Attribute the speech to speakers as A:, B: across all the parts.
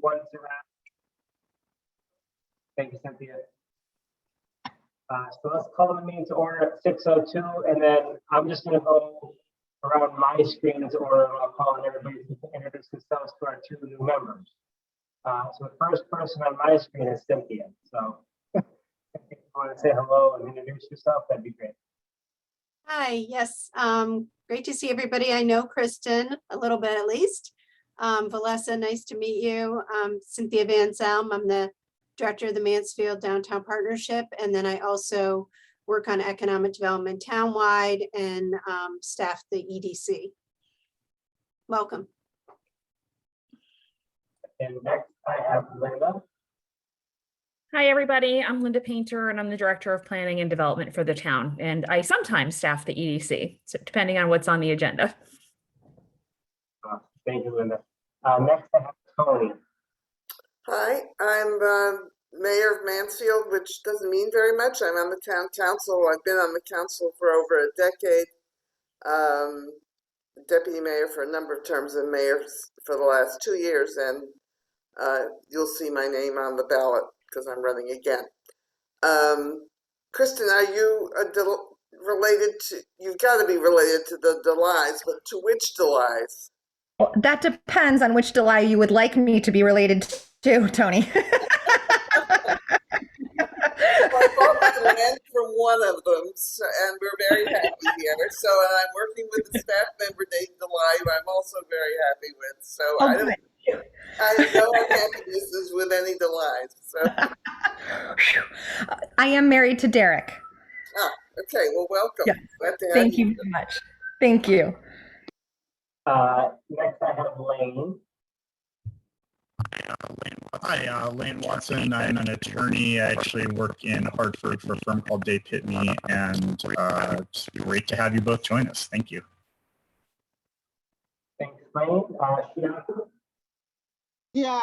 A: one to wrap. Thank you, Cynthia. So let's call the meeting to order at 6:02, and then I'm just going to go around my screen as order. I'll call on everybody to introduce themselves to our two new members. So the first person on my screen is Cynthia. So if you want to say hello and introduce yourself, that'd be great.
B: Hi, yes, great to see everybody. I know Kristen a little bit at least. Valessa, nice to meet you. Cynthia Van Zelm, I'm the director of the Mansfield Downtown Partnership, and then I also work on economic development townwide and staff the EDC. Welcome.
A: And next I have Linda.
C: Hi, everybody. I'm Linda Painter, and I'm the Director of Planning and Development for the town. And I sometimes staff the EDC, so depending on what's on the agenda.
A: Thank you, Linda. Next I have Tony.
D: Hi, I'm Mayor of Mansfield, which doesn't mean very much. I'm on the town council. I've been on the council for over a decade. Deputy mayor for a number of terms and mayor for the last 2 years. And you'll see my name on the ballot because I'm running again. Kristen, are you related to, you've got to be related to the Delys, but to which Delys?
E: Well, that depends on which Delay you would like me to be related to, Tony.
D: I bought the land from one of them, so, and we're very happy here. So I'm working with a staff member named Delay, who I'm also very happy with. So I have no unhappinesses with any Delays. So
E: I am married to Derek.
D: ah, okay. Well, welcome.
E: Yeah.
D: Glad to have
E: Thank you very much. Thank you.
A: Next I have Lane.
F: Hi, Lane Watson. I'm an attorney. I actually work in Hartford for a firm called Day Pitney, and it's great to have you both join us. Thank you.
A: Thanks, Lane. Shiaka?
G: Yeah,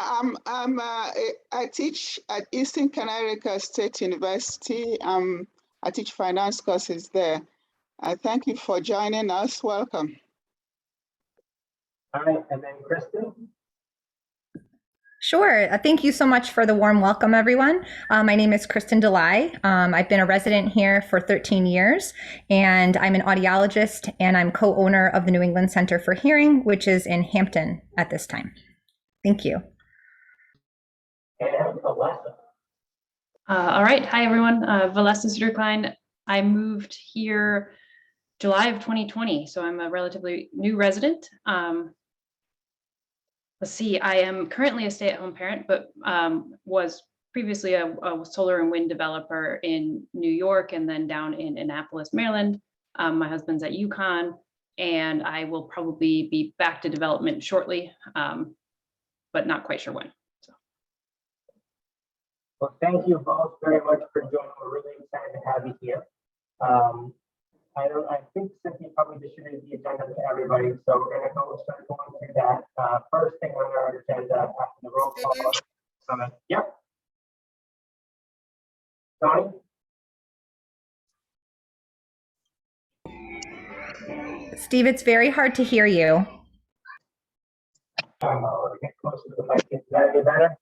G: I teach at Eastern Connecticut State University. I teach finance courses there. I thank you for joining us. Welcome.
A: All right, and then Kristen.
E: Sure. Thank you so much for the warm welcome, everyone. My name is Kristen Delay. I've been a resident here for 13 years, and I'm an audiologist, and I'm co-owner of the New England Center for Hearing, which is in Hampton at this time. Thank you.
A: And Valessa.
H: All right. Hi, everyone. Valessa Zuderklein. I moved here July of 2020, so I'm a relatively new resident. Let's see, I am currently a stay-at-home parent, but was previously a solar and wind developer in New York and then down in Annapolis, Maryland. My husband's at UConn, and I will probably be back to development shortly, but not quite sure when. So.
A: Well, thank you both very much for joining. We're really excited to have you here. I think Cynthia probably distributed the agenda to everybody, so we're going to start going through that. First thing on our agenda after the roll call. Yep. Tony?
E: Steve, it's very hard to hear you.
A: Get closer to the mic. Is that any better?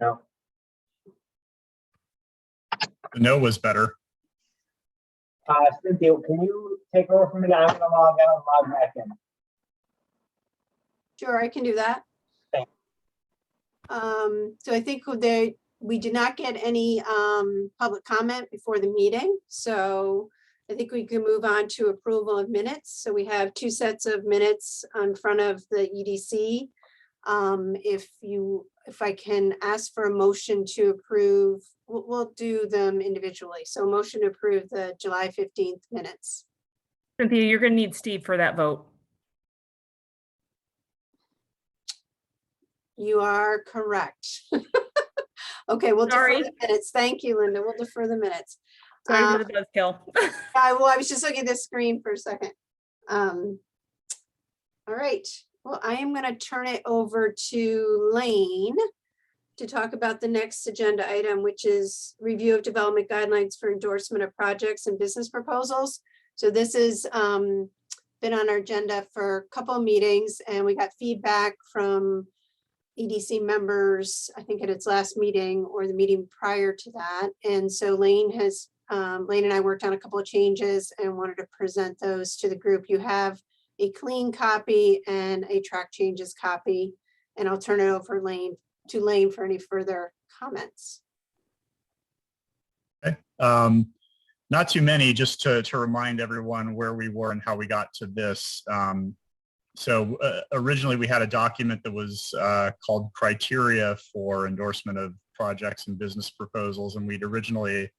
A: No.
F: The no was better.
A: Cynthia, can you take over from me now? I'm going to log out and log back in.
B: Sure, I can do that.
A: Thanks.
B: So I think we did not get any public comment before the meeting. So I think we can move on to approval of minutes. So we have 2 sets of minutes in front of the EDC. If I can ask for a motion to approve, we'll do them individually. So motion to approve the July 15th minutes.
C: Cynthia, you're going to need Steve for that vote.
B: You are correct. Okay, we'll defer the minutes. Thank you, Linda. We'll defer the minutes.
C: Sorry for the buzzkill.
B: I was just looking at the screen for a second. All right. Well, I am going to turn it over to Lane to talk about the next agenda item, which is review of development guidelines for endorsement of projects and business proposals. So this has been on our agenda for a couple of meetings, and we got feedback from EDC members, I think at its last meeting or the meeting prior to that. And so Lane and I worked on a couple of changes and wanted to present those to the group. You have a clean copy and a track changes copy, and I'll turn it over to Lane for any further comments.
F: Okay. Not too many, just to remind everyone where we were and how we got to this. So originally we had a document that was called Criteria for Endorsement of Projects and Business Proposals, and we'd originally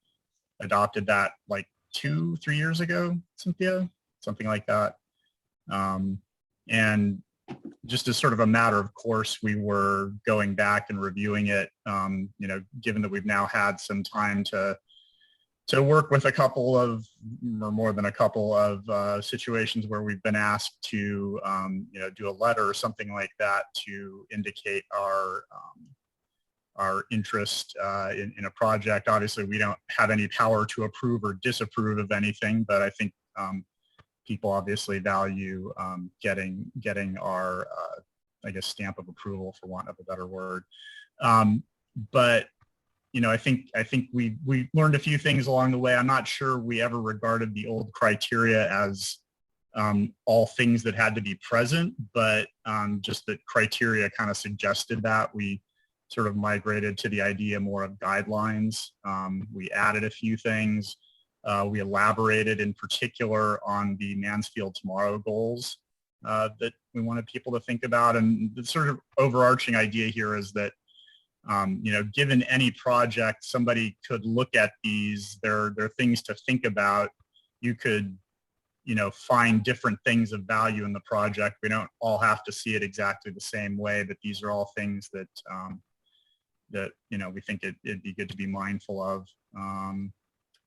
F: adopted that like 2-3 years ago, Cynthia, something like that. And just as sort of a matter of course, we were going back and reviewing it, you know, given that we've now had some time to work with a couple of, or more than a couple of situations where we've been asked to, you know, do a letter or something like that to indicate our interest in a project. Obviously, we don't have any power to approve or disapprove of anything, but I think people obviously value getting our, I guess, stamp of approval, for want of a better word. But you know, I think we learned a few things along the way. I'm not sure we ever regarded the old criteria as all things that had to be present, but just that criteria kind of suggested that. We sort of migrated to the idea more of guidelines. We added a few things. We elaborated in particular on the Mansfield Tomorrow goals that we wanted people to think about. And the sort of overarching idea here is that you know, given any project, somebody could look at these, they're things to think about. You could, you know, find different things of value in the project. We don't all have to see it exactly the same way, but these are all things that, that, you know, we think it'd be good to be mindful of.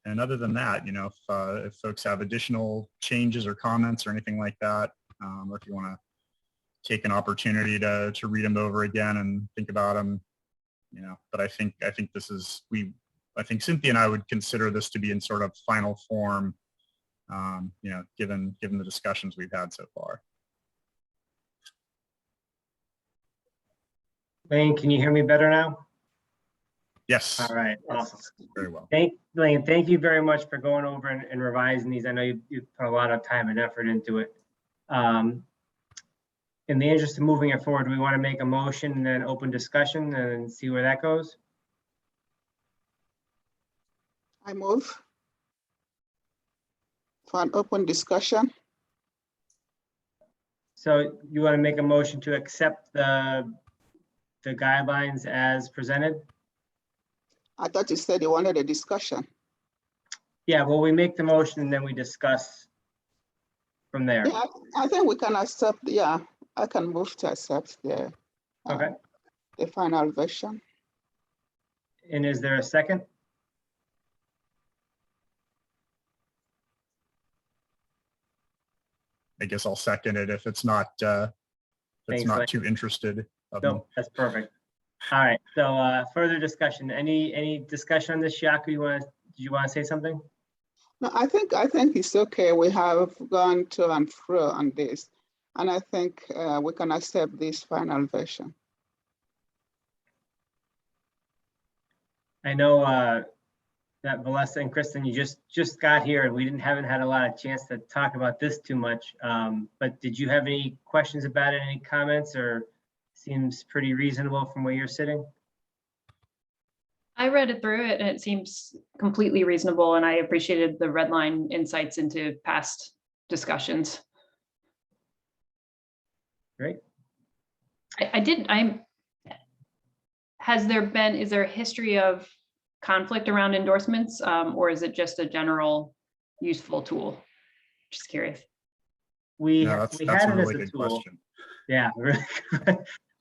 F: And other than that, you know, if folks have additional changes or comments or anything like that, or if you want to take an opportunity to read them over again and think about them, you know, but I think this is, I think Cynthia and I would consider this to be in sort of final form, you know, given the discussions we've had so far.
I: Lane, can you hear me better now?
F: Yes.
I: All right, awesome.
F: Very well.
I: Lane, thank you very much for going over and revising these. I know you put a lot of time and effort into it. In the interest of moving it forward, we want to make a motion and then open discussion and see where that goes.
G: I move for an open discussion.
I: So you want to make a motion to accept the guidelines as presented?
G: I thought you said you wanted a discussion.
I: Yeah, well, we make the motion and then we discuss from there.
G: Yeah, I think we can accept, yeah, I can move to accept the final version.
I: And is there a second?
F: I guess I'll second it if it's not too interested.
I: No, that's perfect. All right. So further discussion. Any discussion on this, Shaku? Did you want to say something?
G: No, I think it's okay. We have gone to and fro on this, and I think we can accept this final version.
I: I know that Valessa and Kristen, you just got here, and we haven't had a lot of chance to talk about this too much. But did you have any questions about it? Any comments, or seems pretty reasonable from where you're sitting?
H: I read it through it and it seems completely reasonable, and I appreciated the red line insights into past discussions.
I: Great.
H: Is there a history of conflict around endorsements, or is it just a general useful tool? Just curious.
I: We
F: that's
I: had
F: a
I: it
F: really
I: as a
F: good
I: tool.
F: question.
I: Yeah, really.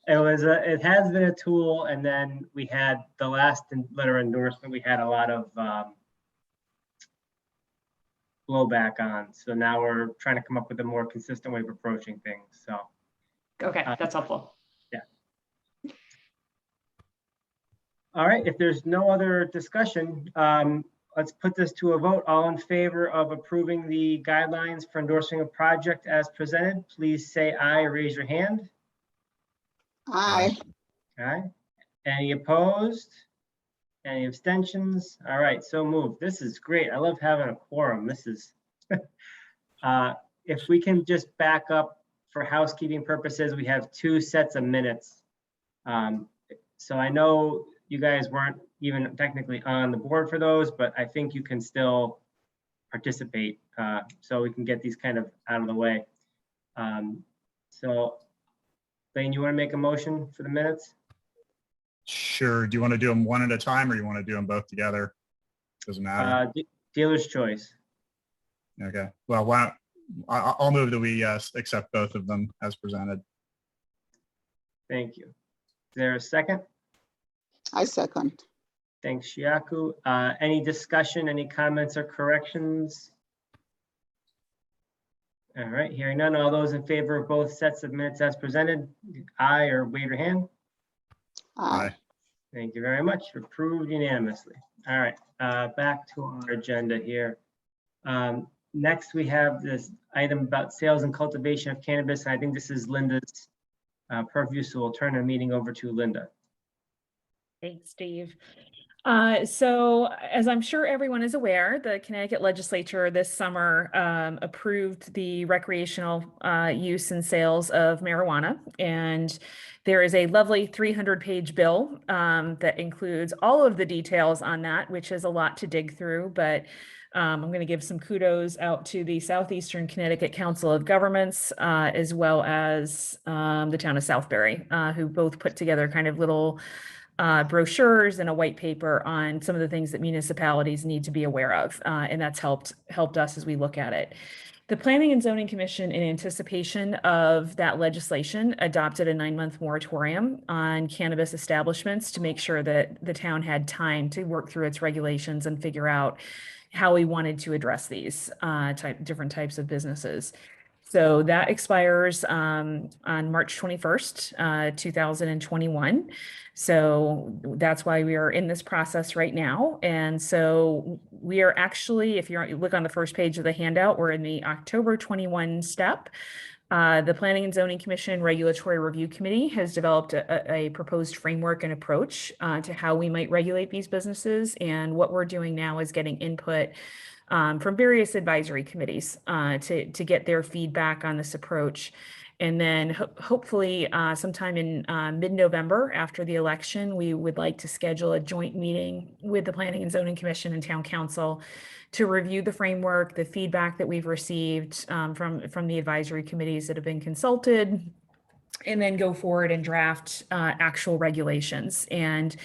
I: It has been a tool, and then we had the last letter endorsement. We had a lot of blowback on. So now we're trying to come up with a more consistent way of approaching things. So
H: Okay, that's helpful.
I: Yeah. All right. If there's no other discussion, let's put this to a vote. All in favor of approving the guidelines for endorsing a project as presented, please say aye or raise your hand.
G: Aye.
I: Aye. Any opposed? Any abstentions? All right, so moved. This is great. I love having a quorum. This is, if we can just back up for housekeeping purposes, we have 2 sets of minutes. So I know you guys weren't even technically on the board for those, but I think you can still participate, so we can get these kind of out of the way. So, Lane, you want to make a motion for the minutes?
F: Sure. Do you want to do them one at a time or you want to do them both together? Doesn't matter.
I: Dealer's choice.
F: Okay. Well, I'll move that we accept both of them as presented.
I: Thank you. Is there a second?
G: I second.
I: Thanks, Shiaku. Any discussion, any comments or corrections? All right, hearing none. All those in favor of both sets of minutes as presented, aye or wave your hand.
G: Aye.
I: Thank you very much. Approved unanimously. All right, back to our agenda here. Next, we have this item about sales and cultivation of cannabis. I think this is Linda's purview, so we'll turn our meeting over to Linda.
C: Thanks, Steve. So as I'm sure everyone is aware, the Connecticut legislature this summer approved the recreational use and sales of marijuana. And there is a lovely 300-page bill that includes all of the details on that, which is a lot to dig through. But I'm going to give some kudos out to the Southeastern Connecticut Council of Governments, as well as the town of Southbury, who both put together kind of little brochures and a white paper on some of the things that municipalities need to be aware of. And that's helped us as we look at it. The Planning and Zoning Commission, in anticipation of that legislation, adopted a 9-month moratorium on cannabis establishments to make sure that the town had time to work through its regulations and figure out how we wanted to address these different types of businesses. So that expires on March 21st, 2021. So that's why we are in this process right now. And so we are actually, if you look on the first page of the handout, we're in the October 21 step. The Planning and Zoning Commission Regulatory Review Committee has developed a proposed framework and approach to how we might regulate these businesses. And what we're doing now is getting input from various advisory committees to get their feedback on this approach. And then hopefully sometime in mid-November after the election, we would like to schedule a joint meeting with the Planning and Zoning Commission and Town Council to review the framework, the feedback that we've received from the advisory committees that have been consulted, and then go forward and draft actual regulations. And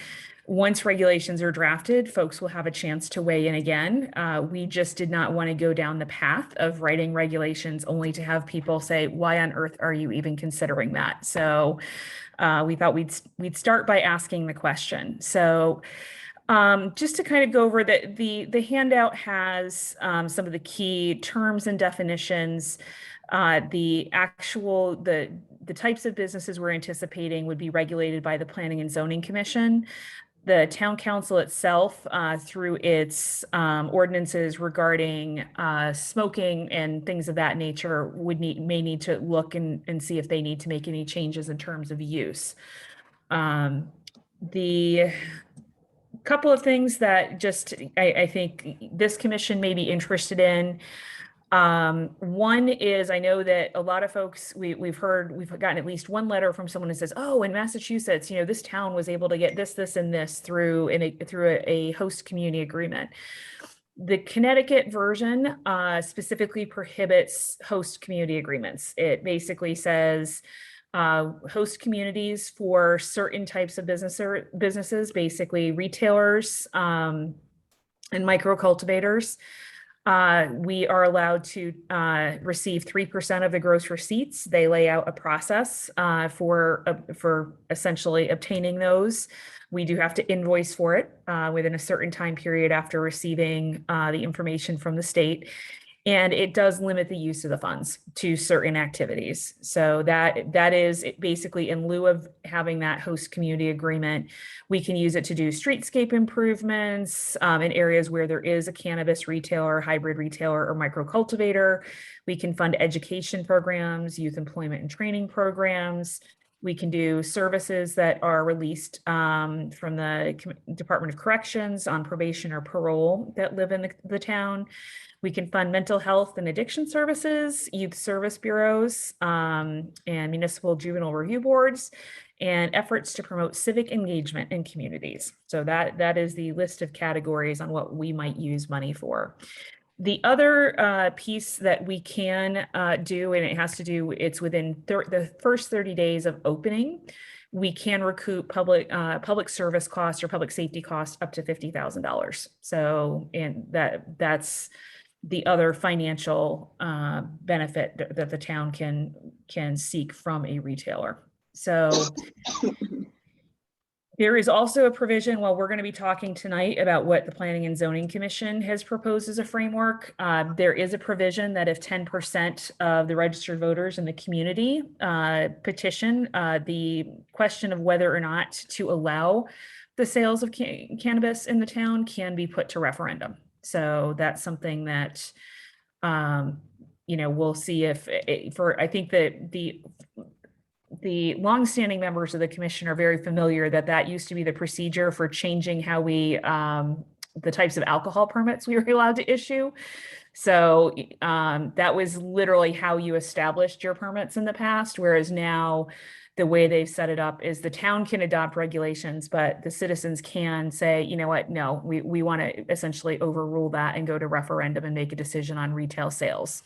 C: once regulations are drafted, folks will have a chance to weigh in again. We just did not want to go down the path of writing regulations only to have people say, why on earth are you even considering that? So we thought we'd start by asking the question. So just to kind of go over the handout has some of the key terms and definitions. The types of businesses we're anticipating would be regulated by the Planning and Zoning Commission. The town council itself, through its ordinances regarding smoking and things of that nature, may need to look and see if they need to make any changes in terms of use. The couple of things that I think this commission may be interested in. One is, I know that a lot of folks, we've gotten at least one letter from someone who says, oh, in Massachusetts, this town was able to get this, and this through a host community agreement. The Connecticut version specifically prohibits host community agreements. It basically says host communities for certain types of businesses, basically retailers and micro cultivators. We are allowed to receive 3% of the gross receipts. They lay out a process for essentially obtaining those. We do have to invoice for it within a certain time period after receiving the information from the state. And it does limit the use of the funds to certain activities. So that is basically, in lieu of having that host community agreement, we can use it to do streetscape improvements in areas where there is a cannabis retailer, hybrid retailer, or micro cultivator. We can fund education programs, youth employment and training programs. We can do services that are released from the Department of Corrections on probation or parole that live in the town. We can fund mental health and addiction services, youth service bureaus, and municipal juvenile review boards, and efforts to promote civic engagement in communities. So that is the list of categories on what we might use money for. The other piece that we can do, and it has to do, it's within the first 30 days of opening, we can recoup public service costs or public safety costs up to $50,000. So, and that's the other financial benefit that the town can seek from a retailer. So there is also a provision, while we're going to be talking tonight about what the Planning and Zoning Commission has proposed as a framework, there is a provision that if 10% of the registered voters in the community petition the question of whether or not to allow the sales of cannabis in the town can be put to referendum. So that's something that, we'll see if I think that the longstanding members of the commission are very familiar that used to be the procedure for changing how we, the types of alcohol permits we were allowed to issue. So that was literally how you established your permits in the past, whereas now the way they've set it up is the town can adopt regulations, but the citizens can say, you know what, no, we want to essentially overrule that and go to referendum and make a decision on retail sales.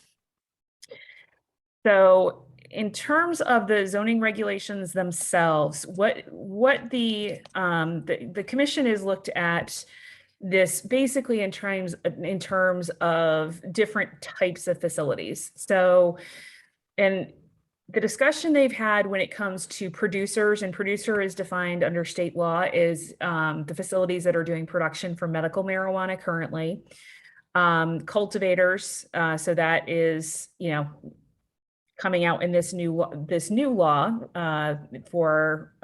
C: So in terms of the zoning regulations themselves, what the commission has looked at this basically in terms of different types of facilities. So, and the discussion they've had when it comes to producers, and producer is defined under state law, is the facilities that are doing production for medical marijuana currently. Cultivators, so that is, coming out in this new law for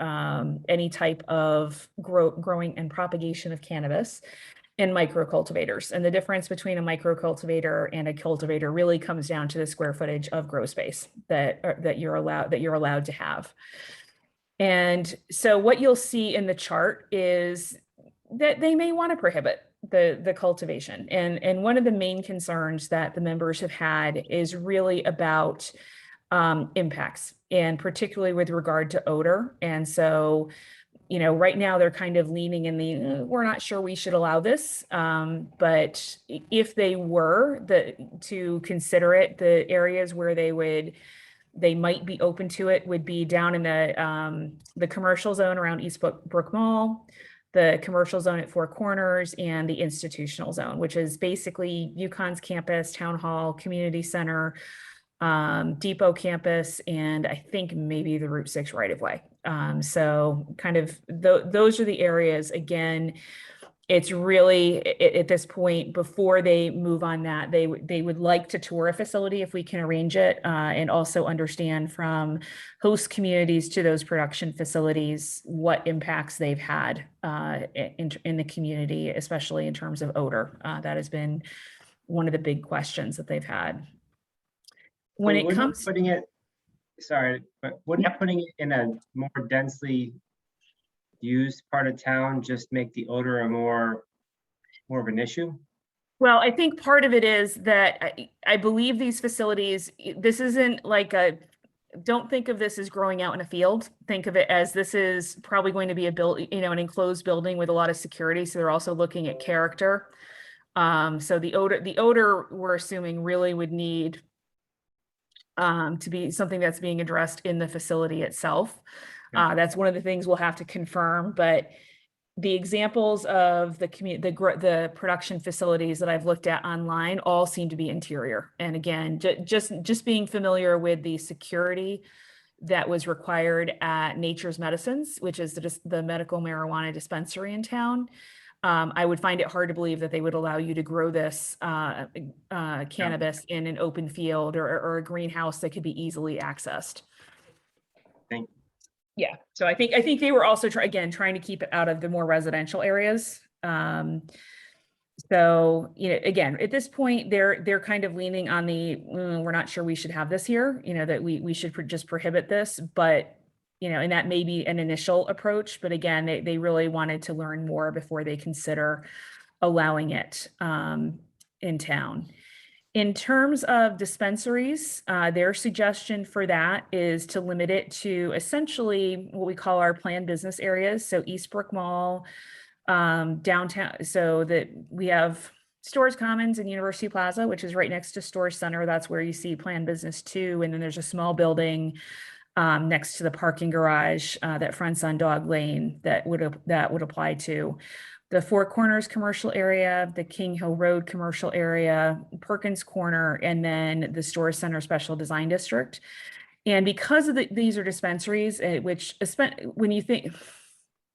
C: any type of growing and propagation of cannabis, and micro cultivators. And the difference between a micro cultivator and a cultivator really comes down to the square footage of grow space that you're allowed to have. And so what you'll see in the chart is that they may want to prohibit the cultivation. And one of the main concerns that the members have had is really about impacts, and particularly with regard to odor. And so, right now they're kind of leaning in we're not sure we should allow this. But if they were to consider it, the areas where they might be open to it would be down in the commercial zone around Eastbrook Mall, the commercial zone at Four Corners, and the institutional zone, which is basically UConn's campus, town hall, community center, Depot campus, and I think maybe the Route 6 right of way. So kind of those are the areas. Again, it's really at this point, before they move on that, they would like to tour a facility if we can arrange it, and also understand from host communities to those production facilities what impacts they've had in the community, especially in terms of odor. That has been one of the big questions that they've had. When it comes
I: putting it, sorry, but wouldn't putting it in a more densely used part of town just make the odor a more of an issue?
C: Well, I think part of it is that I believe these facilities, this isn't like don't think of this as growing out in a field. Think of it as this is probably going to be an enclosed building with a lot of security. So they're also looking at character. So the odor we're assuming really would need to be something that's being addressed in the facility itself. That's one of the things we'll have to confirm, but the examples of the production facilities that I've looked at online all seem to be interior. And again, just being familiar with the security that was required at Nature's Medicines, which is the medical marijuana dispensary in town. I would find it hard to believe that they would allow you to grow this cannabis in an open field or a greenhouse that could be easily accessed.
I: Thank you.
C: Yeah, so I think they were also trying to keep it out of the more residential areas. So again, at this point, they're kind of leaning on we're not sure we should have this here. That we should just prohibit this, but and that may be an initial approach, but again, they really wanted to learn more before they consider allowing it in town. In terms of dispensaries, their suggestion for that is to limit it to essentially what we call our planned business areas. So Eastbrook Mall, downtown, so that we have Stores Commons and University Plaza, which is right next to Storage Center. That's where you see planned business 2. And then there's a small building next to the parking garage that fronts on Dog Lane that would apply to. The Four Corners commercial area, the King Hill Road commercial area, Perkins Corner, and then the Storage Center Special Design District. And because of these are dispensaries, which when you think,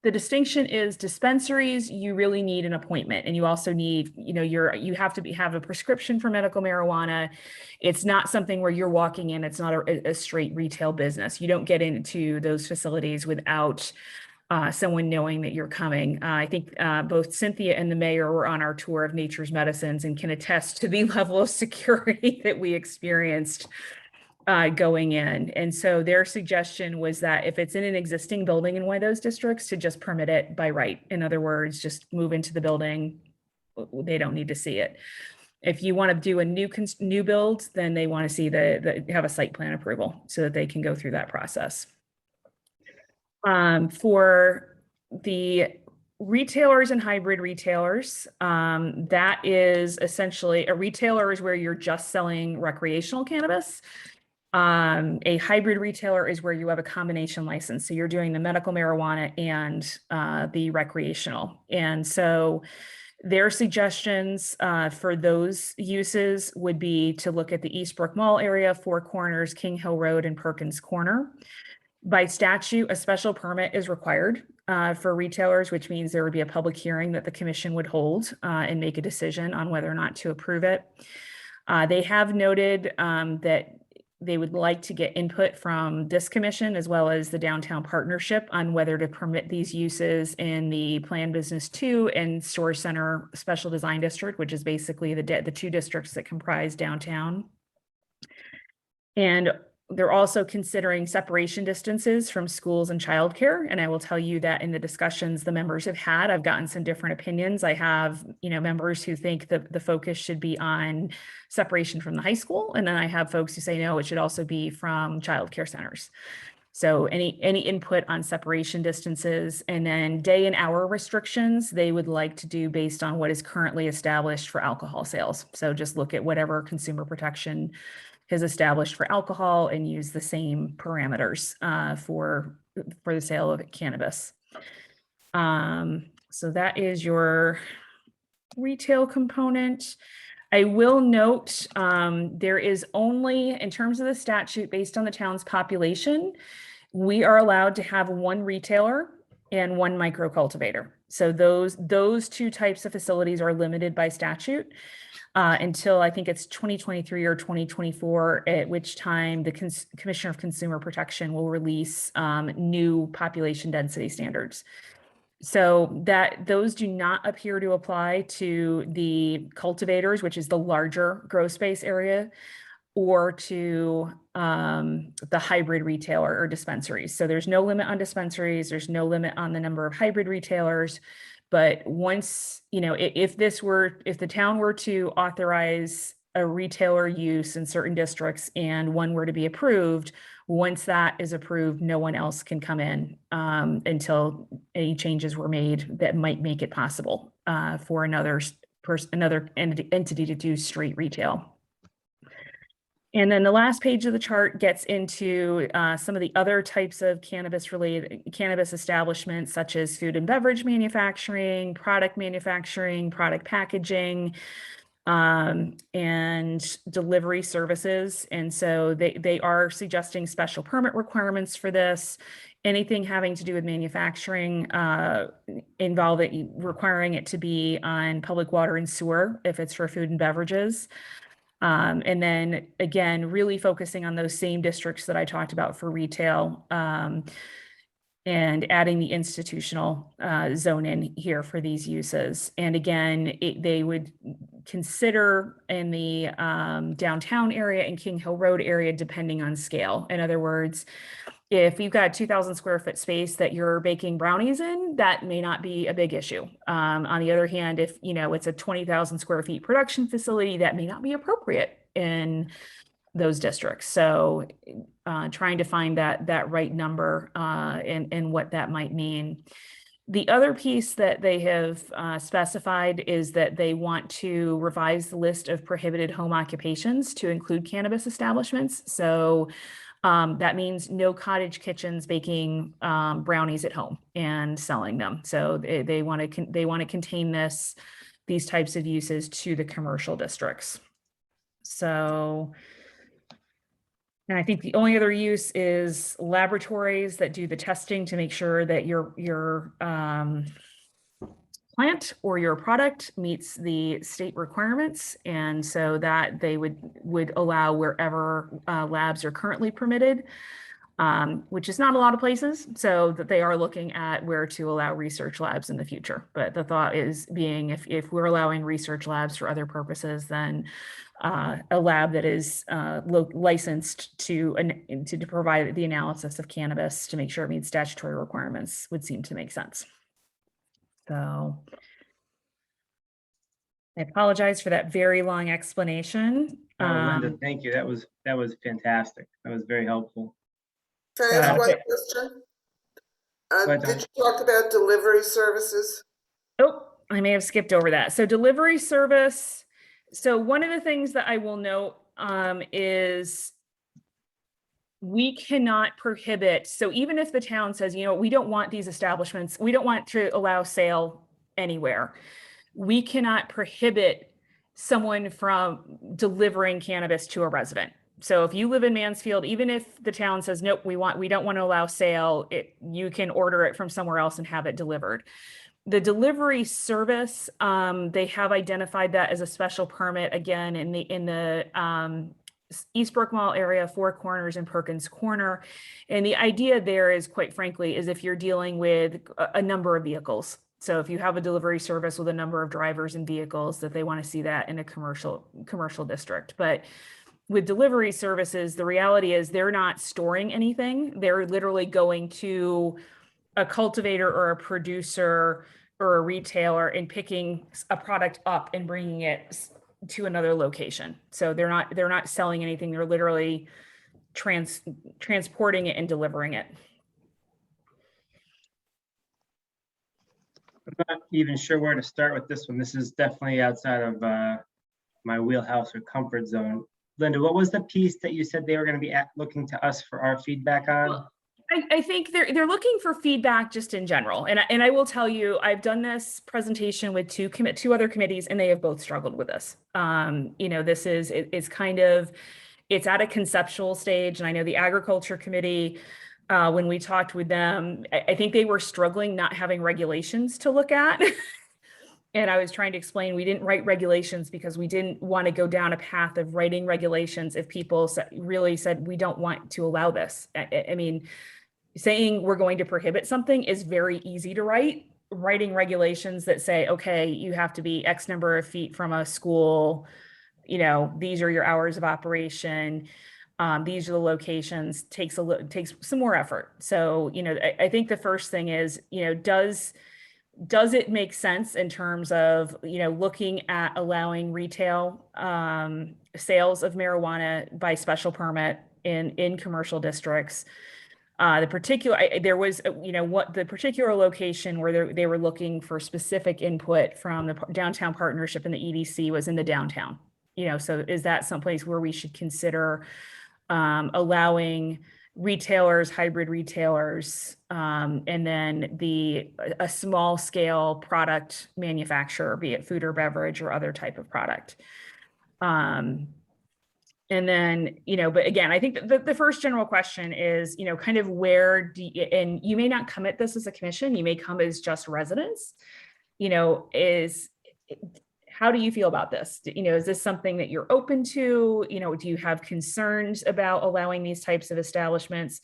C: the distinction is dispensaries, you really need an appointment, and you also need, you have to have a prescription for medical marijuana. It's not something where you're walking in. It's not a straight retail business. You don't get into those facilities without someone knowing that you're coming. I think both Cynthia and the mayor were on our tour of Nature's Medicines and can attest to the level of security that we experienced going in. And so their suggestion was that if it's in an existing building in one of those districts, to just permit it by right. In other words, just move into the building. They don't need to see it. If you want to do a new build, then they want to see have a site plan approval so that they can go through that process. For the retailers and hybrid retailers, that is essentially a retailer is where you're just selling recreational cannabis. A hybrid retailer is where you have a combination license. So you're doing the medical marijuana and the recreational. And so their suggestions for those uses would be to look at the Eastbrook Mall area, Four Corners, King Hill Road, and Perkins Corner. By statute, a special permit is required for retailers, which means there would be a public hearing that the commission would hold and make a decision on whether or not to approve it. They have noted that they would like to get input from this commission as well as the downtown partnership on whether to permit these uses in the planned business 2 and Storage Center Special Design District, which is basically the 2 districts that comprise downtown. And they're also considering separation distances from schools and childcare. And I will tell you that in the discussions the members have had, I've gotten some different opinions. I have, members who think that the focus should be on separation from the high school. And then I have folks who say, no, it should also be from childcare centers. So any input on separation distances, and then day and hour restrictions, they would like to do based on what is currently established for alcohol sales. So just look at whatever consumer protection has established for alcohol and use the same parameters for the sale of cannabis. So that is your retail component. I will note there is only, in terms of the statute, based on the town's population, we are allowed to have 1 retailer and 1 micro cultivator. So those 2 types of facilities are limited by statute until I think it's 2023 or 2024, at which time the Commissioner of Consumer Protection will release new population density standards. So that those do not appear to apply to the cultivators, which is the larger grow space area, or to the hybrid retailer or dispensaries. So there's no limit on dispensaries. There's no limit on the number of hybrid retailers. But once, if the town were to authorize a retailer use in certain districts and one were to be approved, once that is approved, no one else can come in until any changes were made that might make it possible for another entity to do street retail. And then the last page of the chart gets into some of the other types of cannabis establishments, such as food and beverage manufacturing, product packaging, and delivery services. And so they are suggesting special permit requirements for this. Anything having to do with manufacturing requiring it to be on public water and sewer if it's for food and beverages. And then again, really focusing on those same districts that I talked about for retail, and adding the institutional zone in here for these uses. And again, they would consider in the downtown area and King Hill Road area, depending on scale. In other words, If you've got a 2,000 square foot space that you're baking brownies in, that may not be a big issue. On the other hand, if it's a 20,000 square feet production facility, that may not be appropriate in those districts. So trying to find that right number and what that might mean. The other piece that they have specified is that they want to revise the list of prohibited home occupations to include cannabis establishments. So that means no cottage kitchens baking brownies at home and selling them. So they want to contain these types of uses to the commercial districts. So, and I think the only other use is laboratories that do the testing to make sure that your plant or your product meets the state requirements. And so that they would allow wherever labs are currently permitted, which is not a lot of places. So that they are looking at where to allow research labs in the future. But the thought is being if we're allowing research labs for other purposes, then a lab that is licensed to provide the analysis of cannabis to make sure it meets statutory requirements would seem to make sense. So I apologize for that very long explanation.
I: Linda, thank you. That was fantastic. That was very helpful.
D: Can I ask one question? Did you talk about delivery services?
C: Oh, I may have skipped over that. So delivery service. So one of the things that I will note is we cannot prohibit. So even if the town says, we don't want these establishments, we don't want to allow sale anywhere, we cannot prohibit someone from delivering cannabis to a resident. So if you live in Mansfield, even if the town says, nope, we don't want to allow sale, you can order it from somewhere else and have it delivered. The delivery service, they have identified that as a special permit, again, in the Eastbrook Mall area, Four Corners and Perkins Corner. And the idea there is, quite frankly, is if you're dealing with a number of vehicles. So if you have a delivery service with a number of drivers and vehicles, that they want to see that in a commercial district. But with delivery services, the reality is they're not storing anything. They're literally going to a cultivator or a producer or a retailer and picking a product up and bringing it to another location. So they're not selling anything. They're literally transporting it and delivering it.
I: I'm not even sure where to start with this one. This is definitely outside of my wheelhouse or comfort zone. Linda, what was the piece that you said they were going to be looking to us for our feedback on?
C: Well, I think they're looking for feedback just in general. And I will tell you, I've done this presentation with two other committees, and they have both struggled with this. It's at a conceptual stage. And I know the Agriculture Committee, when we talked with them, I think they were struggling not having regulations to look at. And I was trying to explain, we didn't write regulations because we didn't want to go down a path of writing regulations if people really said, we don't want to allow this. I mean, saying we're going to prohibit something is very easy to write. Writing regulations that say, okay, you have to be X number of feet from a school, these are your hours of operation, these are the locations, takes some more effort. So, I think the first thing is, does it make sense in terms of, looking at allowing retail sales of marijuana by special permit in commercial districts? The particular location where they were looking for specific input from the downtown partnership and the EDC was in the downtown. So is that someplace where we should consider allowing retailers, hybrid retailers, and then a small scale product manufacturer, be it food or beverage or other type of product. And then, but again, I think the first general question is, kind of where and you may not come at this as a commission, you may come as just residents, how do you feel about this? Is this something that you're open to? Do you have concerns about allowing these types of establishments?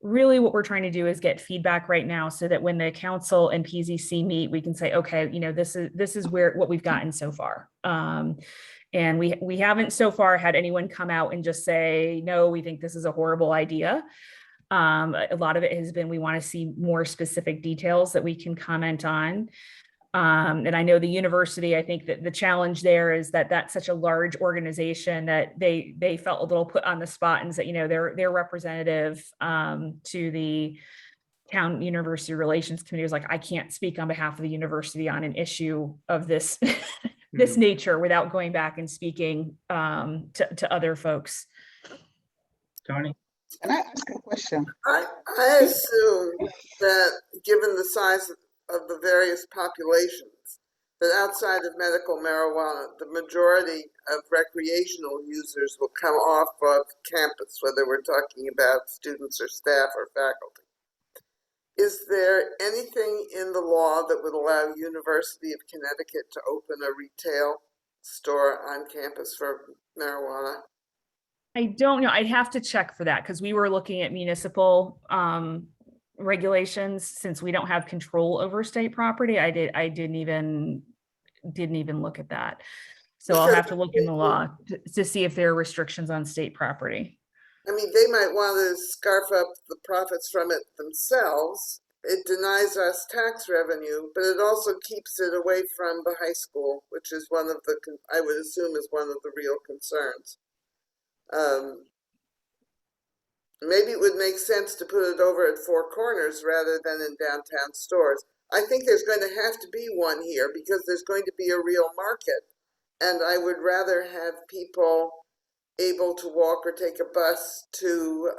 C: Really what we're trying to do is get feedback right now so that when the council and PZC meet, we can say, okay, this is what we've gotten so far. And we haven't so far had anyone come out and just say, no, we think this is a horrible idea. A lot of it has been, we want to see more specific details that we can comment on. And I know the university, I think that the challenge there is that that's such a large organization that they felt a little put on the spot and said, you know, their representative to the town university relations committee was like, I can't speak on behalf of the university on an issue of this this nature without going back and speaking to other folks.
I: Tony?
G: Can I ask a question?
D: I assume that given the size of the various populations, that outside of medical marijuana, the majority of recreational users will come off of campus, whether we're talking about students or staff or faculty. Is there anything in the law that would allow University of Connecticut to open a retail store on campus for marijuana?
C: I don't know. I'd have to check for that because we were looking at municipal regulations since we don't have control over state property. I didn't even look at that. So I'll have to look in the law to see if there are restrictions on state property.
D: I mean, they might want to scarf up the profits from it themselves. It denies us tax revenue, but it also keeps it away from the high school, which is one of the, I would assume, is one of the real concerns. Maybe it would make sense to put it over at Four Corners rather than in downtown stores. I think there's going to have to be one here because there's going to be a real market. And I would rather have people able to walk or take a bus to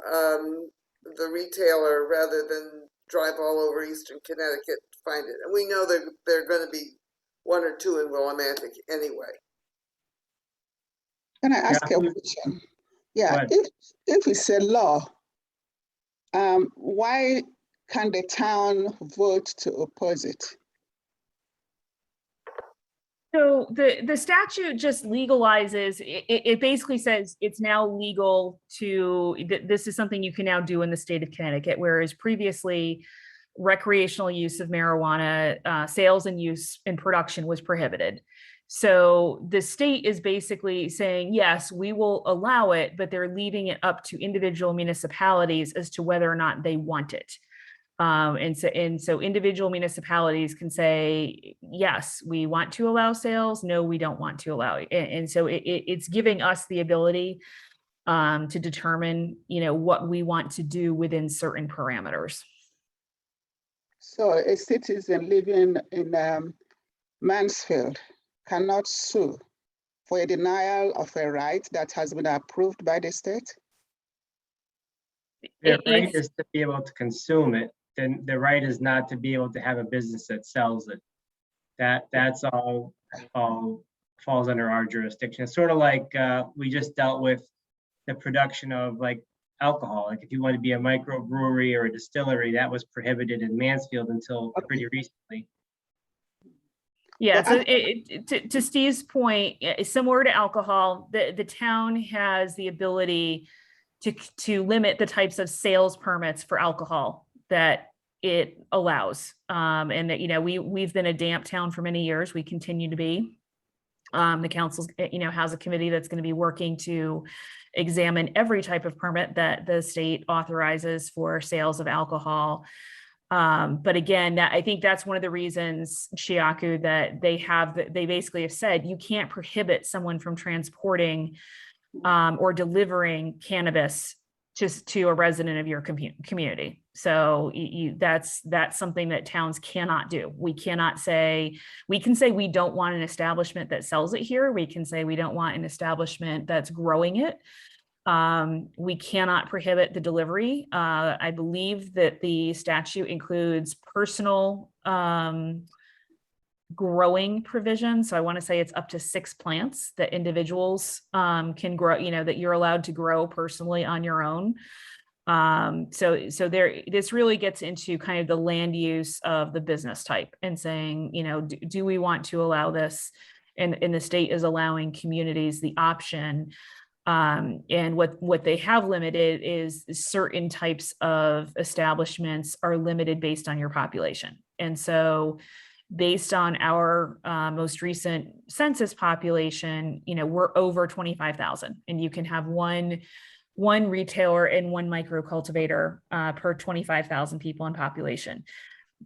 D: the retailer rather than drive all over Eastern Connecticut to find it. And we know that there are going to be one or two in Willimantic anyway.
G: Can I ask a question? Yeah, if it's a law, why can the town vote to oppose it?
C: So the statute just legalizes, it basically says it's now legal to, this is something you can now do in the state of Connecticut, whereas previously recreational use of marijuana, sales and use and production was prohibited. So the state is basically saying, yes, we will allow it, but they're leaving it up to individual municipalities as to whether or not they want it. And so individual municipalities can say, yes, we want to allow sales. No, we don't want to allow it. And so it's giving us the ability to determine, you know, what we want to do within certain parameters.
G: So a citizen living in Mansfield cannot sue for a denial of a right that has been approved by the state?
I: The right is to be able to consume it. Then the right is not to be able to have a business that sells it. That's all falls under our jurisdiction. It's sort of like we just dealt with the production of like alcohol. Like if you want to be a microbrewery or a distillery, that was prohibited in Mansfield until pretty recently.
C: Yeah, so to Steve's point, similar to alcohol, the town has the ability to limit the types of sales permits for alcohol that it allows. And that, you know, we've been a damp town for many years. We continue to be. The council, you know, has a committee that's going to be working to examine every type of permit that the state authorizes for sales of alcohol. But again, I think that's one of the reasons, Chiaku, that they basically have said you can't prohibit someone from transporting or delivering cannabis just to a resident of your community. So that's something that towns cannot do. We cannot say, we can say we don't want an establishment that sells it here. We can say we don't want an establishment that's growing it. We cannot prohibit the delivery. I believe that the statute includes personal growing provisions. So I want to say it's up to 6 plants that individuals can grow, you know, that you're allowed to grow personally on your own. So this really gets into kind of the land use of the business type and saying, you know, do we want to allow this? And the state is allowing communities the option. And what they have limited is certain types of establishments are limited based on your population. And so based on our most recent census population, you know, we're over 25,000, and you can have one one retailer and one micro cultivator per 25,000 people in population.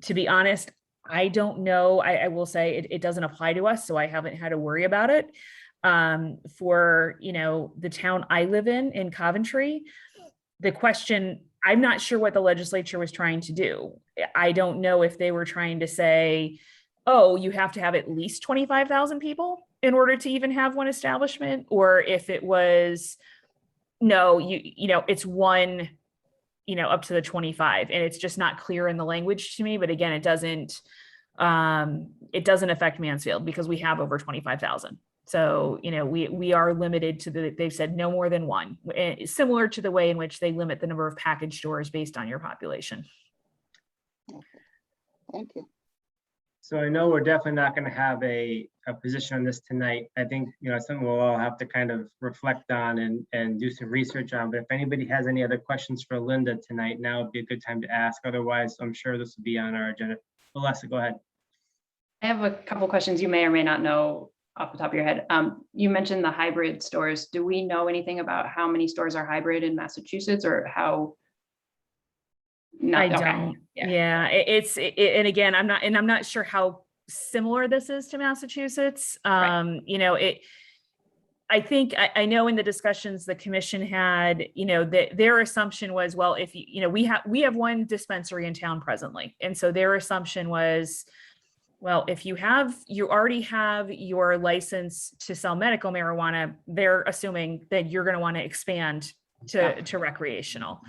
C: To be honest, I don't know. I will say it doesn't apply to us, so I haven't had to worry about it. For, you know, the town I live in Coventry, the question, I'm not sure what the legislature was trying to do. I don't know if they were trying to say, oh, you have to have at least 25,000 people in order to even have one establishment, or if it was, no, you know, it's one, you know, up to the 25, and it's just not clear in the language to me. But again, it doesn't affect Mansfield because we have over 25,000. So, you know, we are limited to they've said no more than one, similar to the way in which they limit the number of package stores based on your population.
G: Okay. Thank you.
I: So I know we're definitely not going to have a position on this tonight. I think, you know, something we'll all have to kind of reflect on and do some research on. But if anybody has any other questions for Linda tonight, now would be a good time to ask. Otherwise, I'm sure this will be on our agenda. Melissa, go ahead.
H: I have a couple questions you may or may not know off the top of your head. You mentioned the hybrid stores. Do we know anything about how many stores are hybrid in Massachusetts, or how?
C: I don't. Yeah, and again, I'm not sure how similar this is to Massachusetts. You know, I think I know in the discussions the commission had, you know, that their assumption was, well, if you know, we have one dispensary in town presently, and so their assumption was, well, if you already have your license to sell medical marijuana, they're assuming that you're going to want to expand to recreational.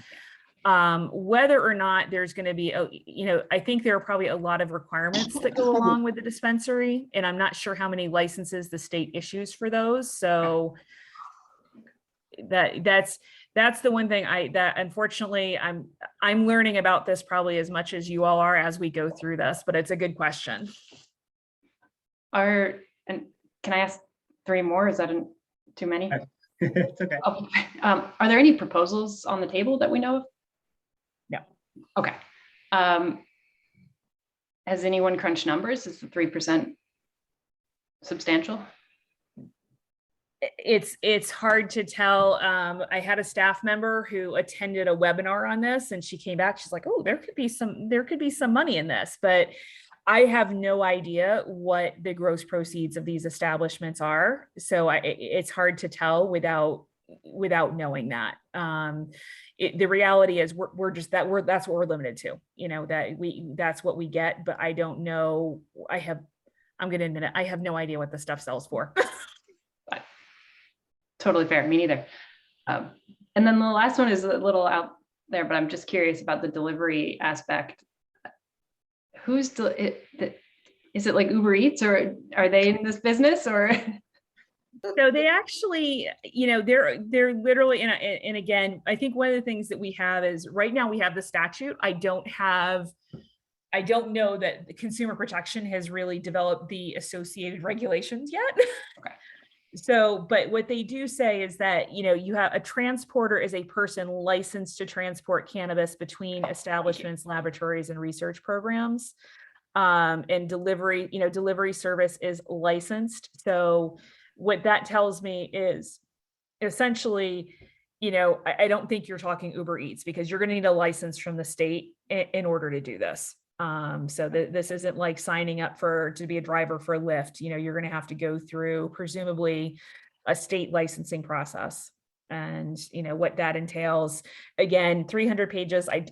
C: Whether or not there's going to be, you know, I think there are probably a lot of requirements that go along with the dispensary, and I'm not sure how many licenses the state issues for those. So that's the one thing that unfortunately I'm learning about this probably as much as you all are as we go through this, but it's a good question.
H: And can I ask 3 more? Is that too many?
I: It's okay.
H: Oh, are there any proposals on the table that we know of?
C: No.
H: Okay. Has anyone crunched numbers? Is the 3% substantial?
C: It's hard to tell. I had a staff member who attended a webinar on this, and she came back. She's like, "Oh, there could be some money in this," but I have no idea what the gross proceeds of these establishments are. So it's hard to tell without knowing that. The reality is that's what we're limited to. You know, that's what we get. But I don't know. I'm going to admit it. I have no idea what the stuff sells for.
H: Totally fair. Me neither. And then the last one is a little out there, but I'm just curious about the delivery aspect. Is it like Uber Eats, or are they in this business, or?
C: So they actually, you know, they're literally, and again, I think one of the things that we have is right now we have the statute. I don't know that the Consumer Protection has really developed the associated regulations yet.
H: Okay.
C: So, but what they do say is that, you know, you have a transporter is a person licensed to transport cannabis between establishments, laboratories, and research programs. And delivery service is licensed. So what that tells me is essentially, you know, I don't think you're talking Uber Eats, because you're going to need a license from the state in order to do this. So this isn't like signing up to be a driver for Lyft. You know, you're going to have to go through presumably a state licensing process, and you know what that entails. Again, 300 pages. I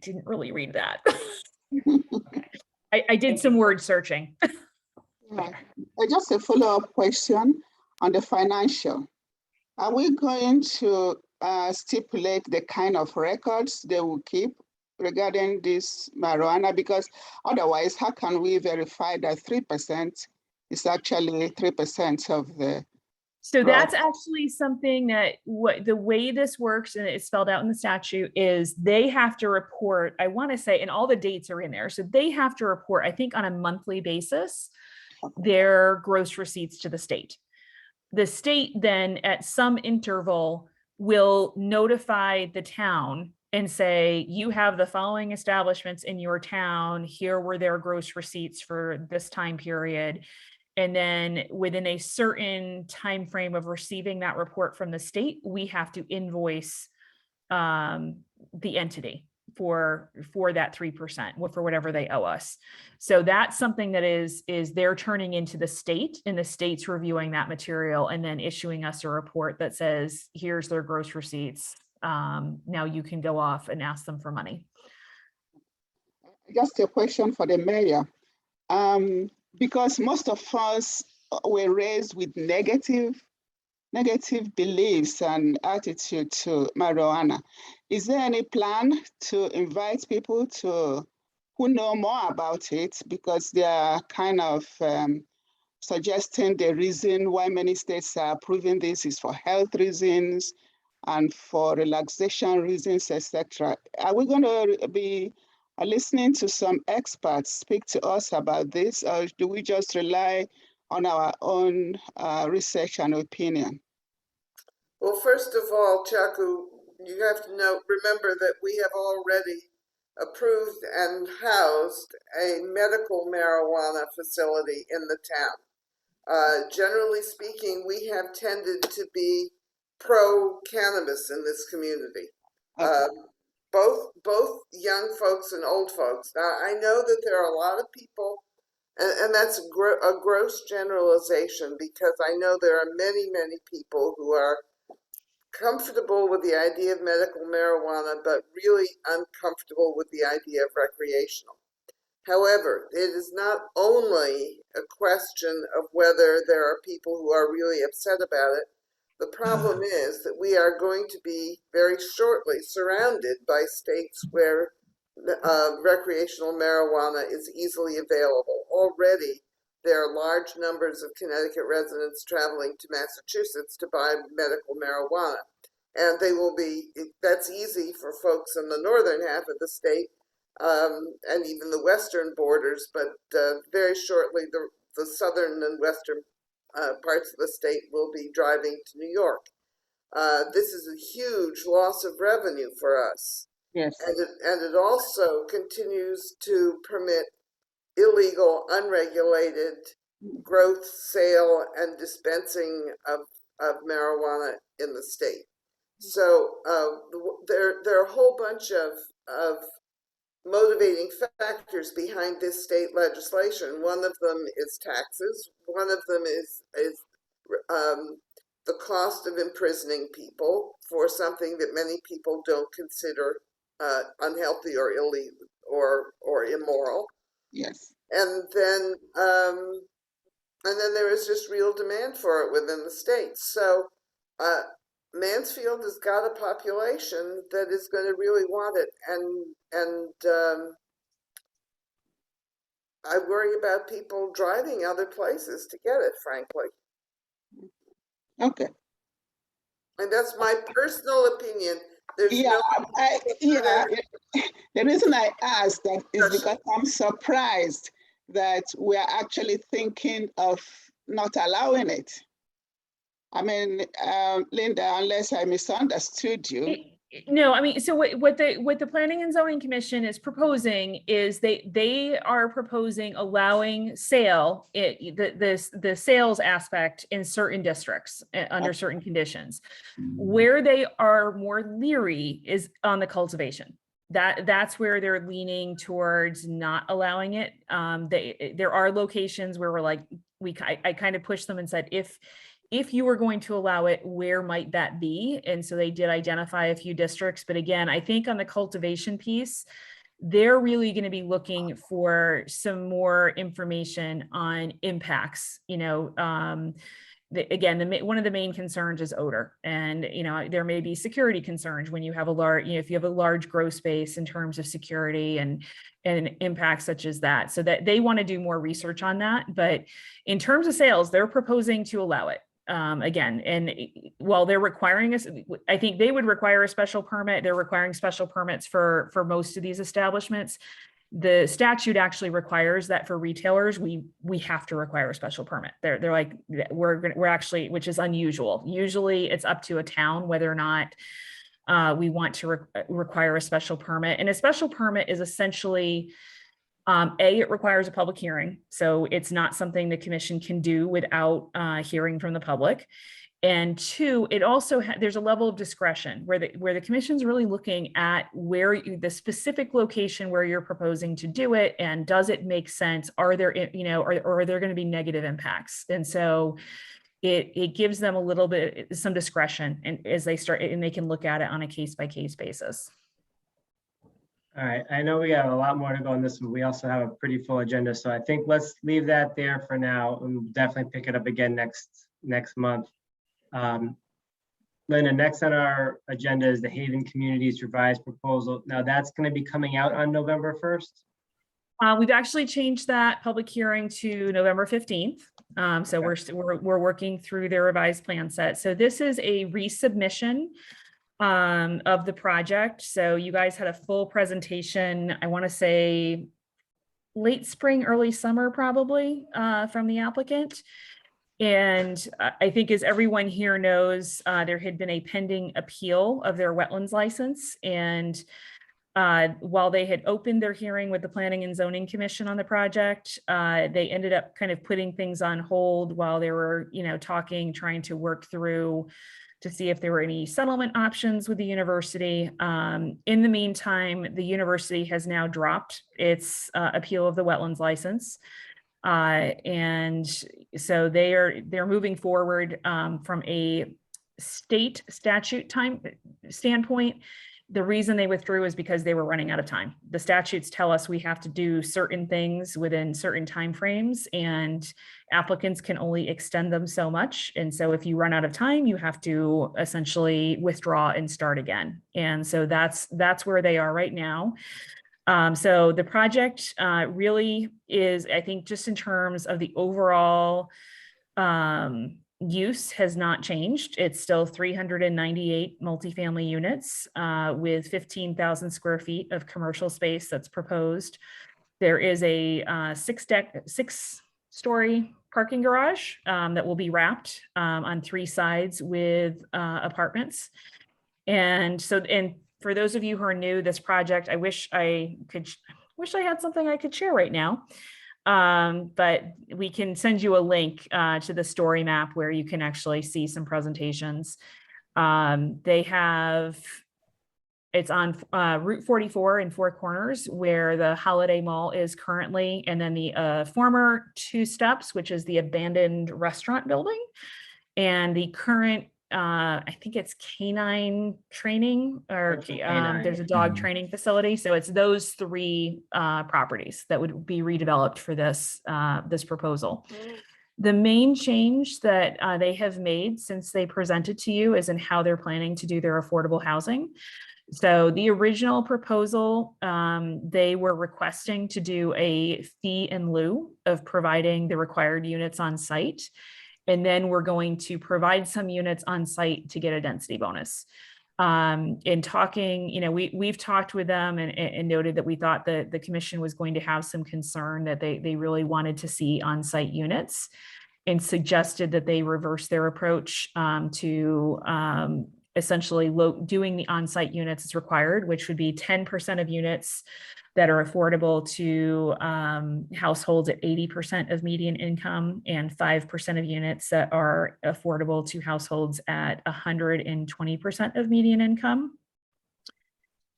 C: didn't really read that. I did some word searching.
G: Yeah. Just a follow-up question on the financial. Are we going to stipulate the kind of records they will keep regarding this marijuana? Because otherwise, how can we verify that 3% is actually 3% of the?
C: So that's actually something that the way this works, and it's spelled out in the statute, is they have to report, I want to say, and all the dates are in there. So they have to report, I think on a monthly basis, their gross receipts to the state. The state then at some interval will notify the town and say, you have the following establishments in your town. Here were their gross receipts for this time period. And then within a certain time frame of receiving that report from the state, we have to invoice the entity for that 3%, for whatever they owe us. So that's something that is they're turning into the state, and the state's reviewing that material and then issuing us a report that says, here's their gross receipts. Now you can go off and ask them for money.
G: Just a question for the mayor. Because most of us were raised with negative beliefs and attitude to marijuana. Is there any plan to invite people who know more about it, because they are kind of suggesting the reason why many states are approving this is for health reasons and for relaxation reasons, etc. Are we going to be listening to some experts speak to us about this, or do we just rely on our own research and opinion?
D: Well, first of all, Chaku, you have to remember that we have already approved and housed a medical marijuana facility in the town. Generally speaking, we have tended to be pro-cannabis in this community.
G: Okay.
D: Both young folks and old folks. Now, I know that there are a lot of people, and that's a gross generalization, because I know there are many people who are comfortable with the idea of medical marijuana, but really uncomfortable with the idea of recreational. However, it is not only a question of whether there are people who are really upset about it. The problem is that we are going to be very shortly surrounded by states where recreational marijuana is easily available. Already, there are large numbers of Connecticut residents traveling to Massachusetts to buy medical marijuana. And they will be, that's easy for folks in the northern half of the state and even the western borders, but very shortly the southern and western parts of the state will be driving to New York. This is a huge loss of revenue for us.
G: Yes.
D: And it also continues to permit illegal, unregulated growth, sale, and dispensing of marijuana in the state. So there are a whole bunch of motivating factors behind this state legislation. One of them is taxes. One of them is the cost of imprisoning people for something that many people don't consider unhealthy or illegal or immoral.
G: Yes.
D: And then there is just real demand for it within the state. So Mansfield has got a population that is going to really want it, and I worry about people driving other places to get it, frankly.
G: Okay.
D: And that's my personal opinion. There's
G: The reason I asked that is because I'm surprised that we are actually thinking of not allowing it. I mean, Linda, unless I misunderstood you.
C: No, I mean, so what the Planning and Zoning Commission is proposing is they are proposing allowing sale, the sales aspect in certain districts under certain conditions. Where they are more leery is on the cultivation. That's where they're leaning towards not allowing it. There are locations where we're like, I kind of pushed them and said, if you were going to allow it, where might that be? And so they did identify a few districts. But again, I think on the cultivation piece, they're really going to be looking for some more information on impacts. You know, one of the main concerns is odor, and there may be security concerns when you have a large, if you have a large grow space in terms of security and impacts such as that. So that they want to do more research on that. But in terms of sales, they're proposing to allow it. Again, and while they're requiring us, I think they would require a special permit. They're requiring special permits for most of these establishments. The statute actually requires that for retailers, we have to require a special permit. They're like, we're actually, which is unusual. Usually it's up to a town whether or not we want to require a special permit. And a special permit is essentially It requires a public hearing, so it's not something the commission can do without hearing from the public. And two, it also there's a level of discretion where the commission's really looking at the specific location where you're proposing to do it, and does it make sense? Are there, or are there going to be negative impacts? And so it gives them a little bit, some discretion, and as they start, and they can look at it on a case-by-case basis.
I: All right, I know we got a lot more to go on this, but we also have a pretty full agenda. So I think let's leave that there for now, and we'll definitely pick it up again next month. Linda, next on our agenda is the Haven Communities revised proposal. Now that's going to be coming out on November 1st.
C: We've actually changed that public hearing to November 15th. So
I: Okay.
C: we're working through their revised plan set. So this is a resubmission of the project. So you guys had a full presentation, I want to say late spring, early summer, probably, from the applicant. And I think, as everyone here knows, there had been a pending appeal of their wetlands license. And while they had opened their hearing with the Planning and Zoning Commission on the project, they ended up kind of putting things on hold while they were, trying to work through to see if there were any settlement options with the university. In the meantime, the university has now dropped its appeal of the wetlands license. And so they're moving forward from a state statute standpoint. The reason they withdrew is because they were running out of time. The statutes tell us we have to do certain things within certain timeframes, and applicants can only extend them so much. And so if you run out of time, you have to essentially withdraw and start again. And so that's where they are right now. So the project really is, I think, just in terms of the overall use has not changed. It's still 398 multifamily units with 15,000 square feet of commercial space that's proposed. There is a 6-story parking garage that will be wrapped on 3 sides with apartments. And for those of you who are new, this project, I wish I had something I could share right now. But we can send you a link to the story map where you can actually see some presentations. It's on Route 44 in Four Corners, where the Holiday Mall is currently, and then the former 2 Steps, which is the abandoned restaurant building, and the current I think it's canine training, or there's a dog training facility. So it's those 3 properties that would be redeveloped for this proposal. The main change that they have made since they presented to you is in how they're planning to do their affordable housing. So the original proposal, they were requesting to do a fee in lieu of providing the required units on site. And then we're going to provide some units on site to get a density bonus. In talking, we've talked with them and noted that we thought that the commission was going to have some concern that they really wanted to see on-site units, and suggested that they reverse their approach to essentially doing the on-site units as required, which would be 10% of units that are affordable to households at 80% of median income, and 5% of units that are affordable to households at 120% of median income.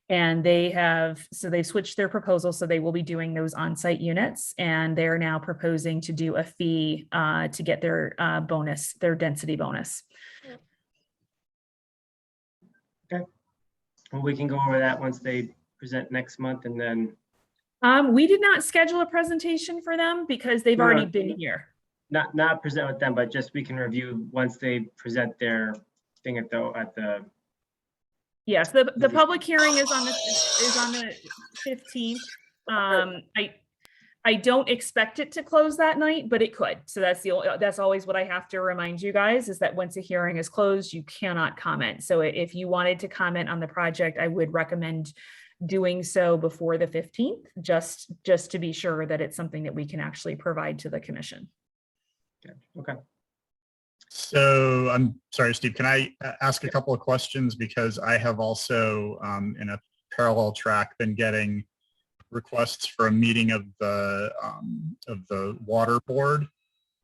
C: And they've switched their proposal, so they will be doing those on-site units, and they're now proposing to do a fee to get their bonus, their density bonus.
I: Okay. Well, we can go over that once they present next month, and then
C: we did not schedule a presentation for them because they've already been here.
I: Not present with them, but just we can review once they present their thing at the.
C: Yes, the public hearing is on the 15th. I don't expect it to close that night, but it could. So that's always what I have to remind you guys, is that once a hearing is closed, you cannot comment. So if you wanted to comment on the project, I would recommend doing so before the 15th, just to be sure that it's something that we can actually provide to the commission.
I: Okay.
F: So I'm sorry, Steve, can I ask a couple of questions? Because I have also, in a parallel track, been getting requests for a meeting of the water board,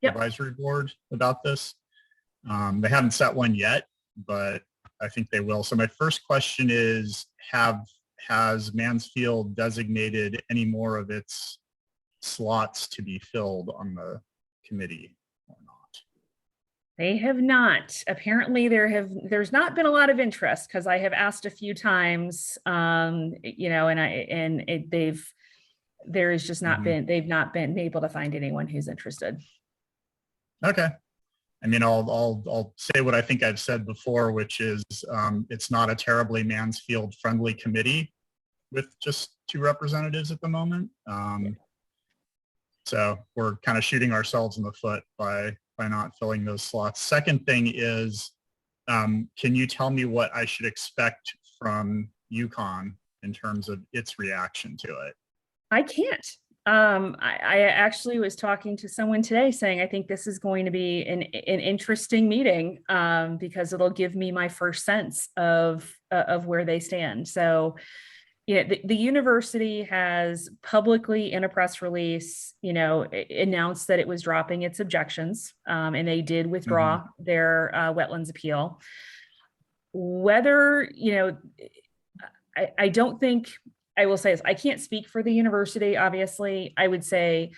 C: Yep.
F: advisory board about this. They haven't set one yet, but I think they will. So my first question is, has Mansfield designated any more of its slots to be filled on the committee or not?
C: They have not. Apparently there's not been a lot of interest, because I have asked a few times, you know, there's just not been, they've not been able to find anyone who's interested.
F: Okay. I mean, I'll say what I think I've said before, which is it's not a terribly Mansfield friendly committee with just 2 representatives at the moment. So we're kind of shooting ourselves in the foot by not filling those slots. Second thing is, can you tell me what I should expect from UConn in terms of its reaction to it?
C: I can't. I actually was talking to someone today saying, I think this is going to be an interesting meeting, because it'll give me my first sense of where they stand. So, yeah, the university has publicly, in a press release, you know, announced that it was dropping its objections, and they did withdraw their wetlands appeal. Whether, you know, I don't think, I will say this, I can't speak for the university, obviously. I would say,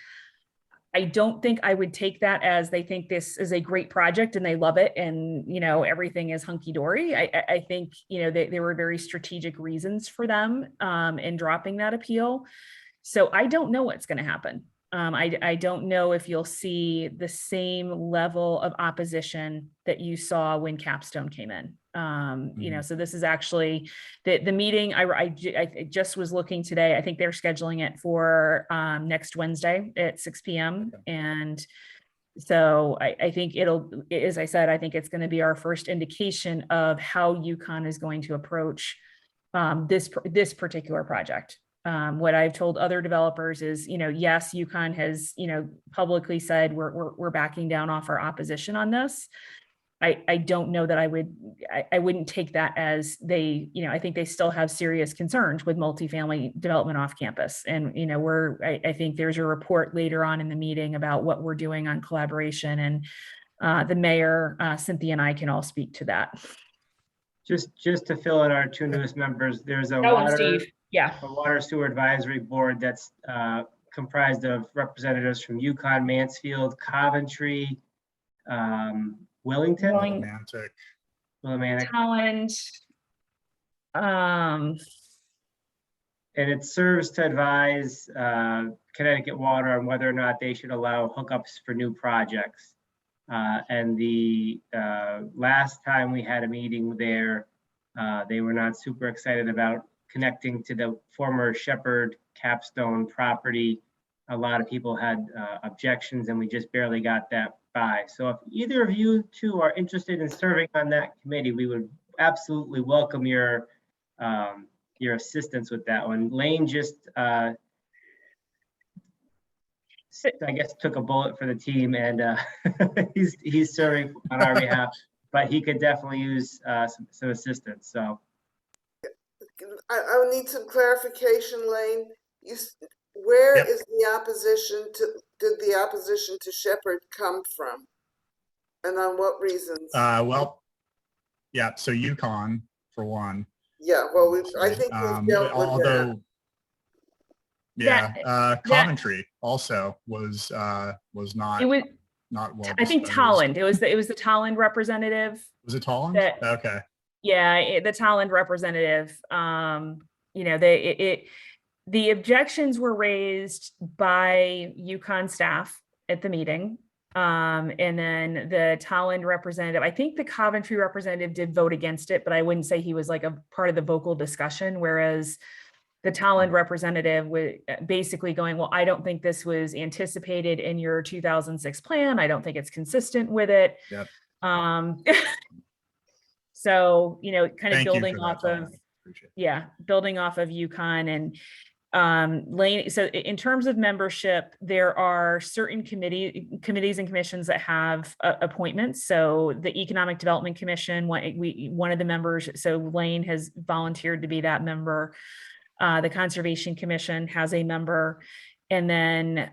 C: I don't think I would take that as they think this is a great project and they love it and, you know, everything is hunky-dory. I think, you know, there were very strategic reasons for them in dropping that appeal. So I don't know what's going to happen. I don't know if you'll see the same level of opposition that you saw when Capstone came in. You know, so this is actually the meeting. I just was looking today. I think they're scheduling it for next Wednesday at 6 p.m. And so I think as I said, I think it's going to be our first indication of how UConn is going to approach this particular project. What I've told other developers is, you know, yes, UConn has, you know, publicly said we're backing down off our opposition on this. I don't know that I wouldn't take that as they, you know, I think they still have serious concerns with multifamily development off campus. And, you know, I think there's a report later on in the meeting about what we're doing on collaboration, and the mayor, Cynthia, and I can all speak to that.
I: Just to fill in our 2 newest members, there's a water sewer advisory board that's comprised of representatives from UConn, Mansfield, Coventry, Wilmington,
C: Talent,
I: and it serves to advise Connecticut Water on whether or not they should allow hookups for new projects. And the last time we had a meeting there, they were not super excited about connecting to the former Shepherd Capstone property. A lot of people had objections, and we just barely got that by. So if either of you 2 are interested in serving on that committee, we would absolutely welcome your assistance with that one. Lane just, I guess, took a bullet for the team, and he's serving on our behalf, but he could definitely use some assistance. So
D: I would need some clarification, Lane. Where is the opposition did the opposition to Shepherd come from? And on what reasons?
F: Well, yeah, so UConn, for one.
D: Yeah, well, I think we've dealt with that.
F: Yeah, Coventry also was not.
C: It was
F: not well.
C: I think Tolland. It was the Tolland representative.
F: Was it Tolland? Okay.
C: Yeah, the Tolland representative. You know, the objections were raised by UConn staff at the meeting. And then the Tolland representative, I think the Coventry representative did vote against it, but I wouldn't say he was like a part of the vocal discussion. Whereas the Tolland representative was basically going, well, I don't think this was anticipated in your 2006 plan. I don't think it's consistent with it.
F: Yep.
C: So, you know, kind of
F: Thank
C: building off of, building off of UConn and Lane. So in terms of membership, there are certain committees and commissions that have appointments. So the Economic Development Commission, one of the members, so Lane has volunteered to be that member. The Conservation Commission has a member. And then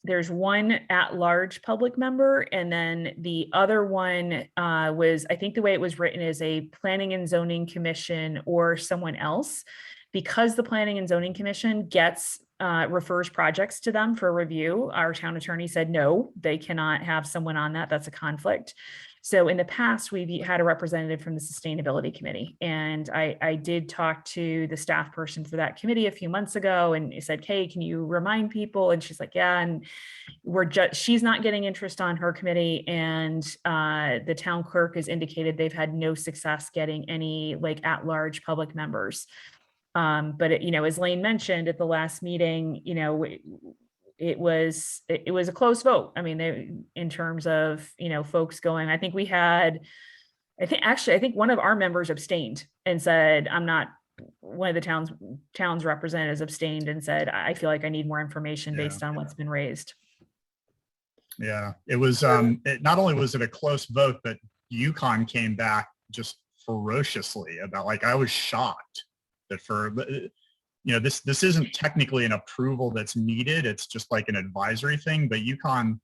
C: there's one at-large public member, and then the other one was, I think the way it was written is a Planning and Zoning Commission or someone else, because the Planning and Zoning Commission refers projects to them for review. Our town attorney said, no, they cannot have someone on that. That's a conflict. So in the past, we've had a representative from the Sustainability Committee, and I did talk to the staff person for that committee a few months ago, and he said, "Hey, can you remind people?" And she's like, "Yeah." And she's not getting interest on her committee, and the town clerk has indicated they've had no success getting any like at-large public members. But as Lane mentioned at the last meeting, it was a close vote. I mean, in terms of, folks going, I think one of our members abstained and said, I'm not, one of the town's representatives abstained and said, I feel like I need more information based on what's been raised.
F: Yeah, it was, not only was it a close vote, but UConn came back just ferociously about, like, I was shocked that this isn't technically an approval that's needed. It's just like an advisory thing, but UConn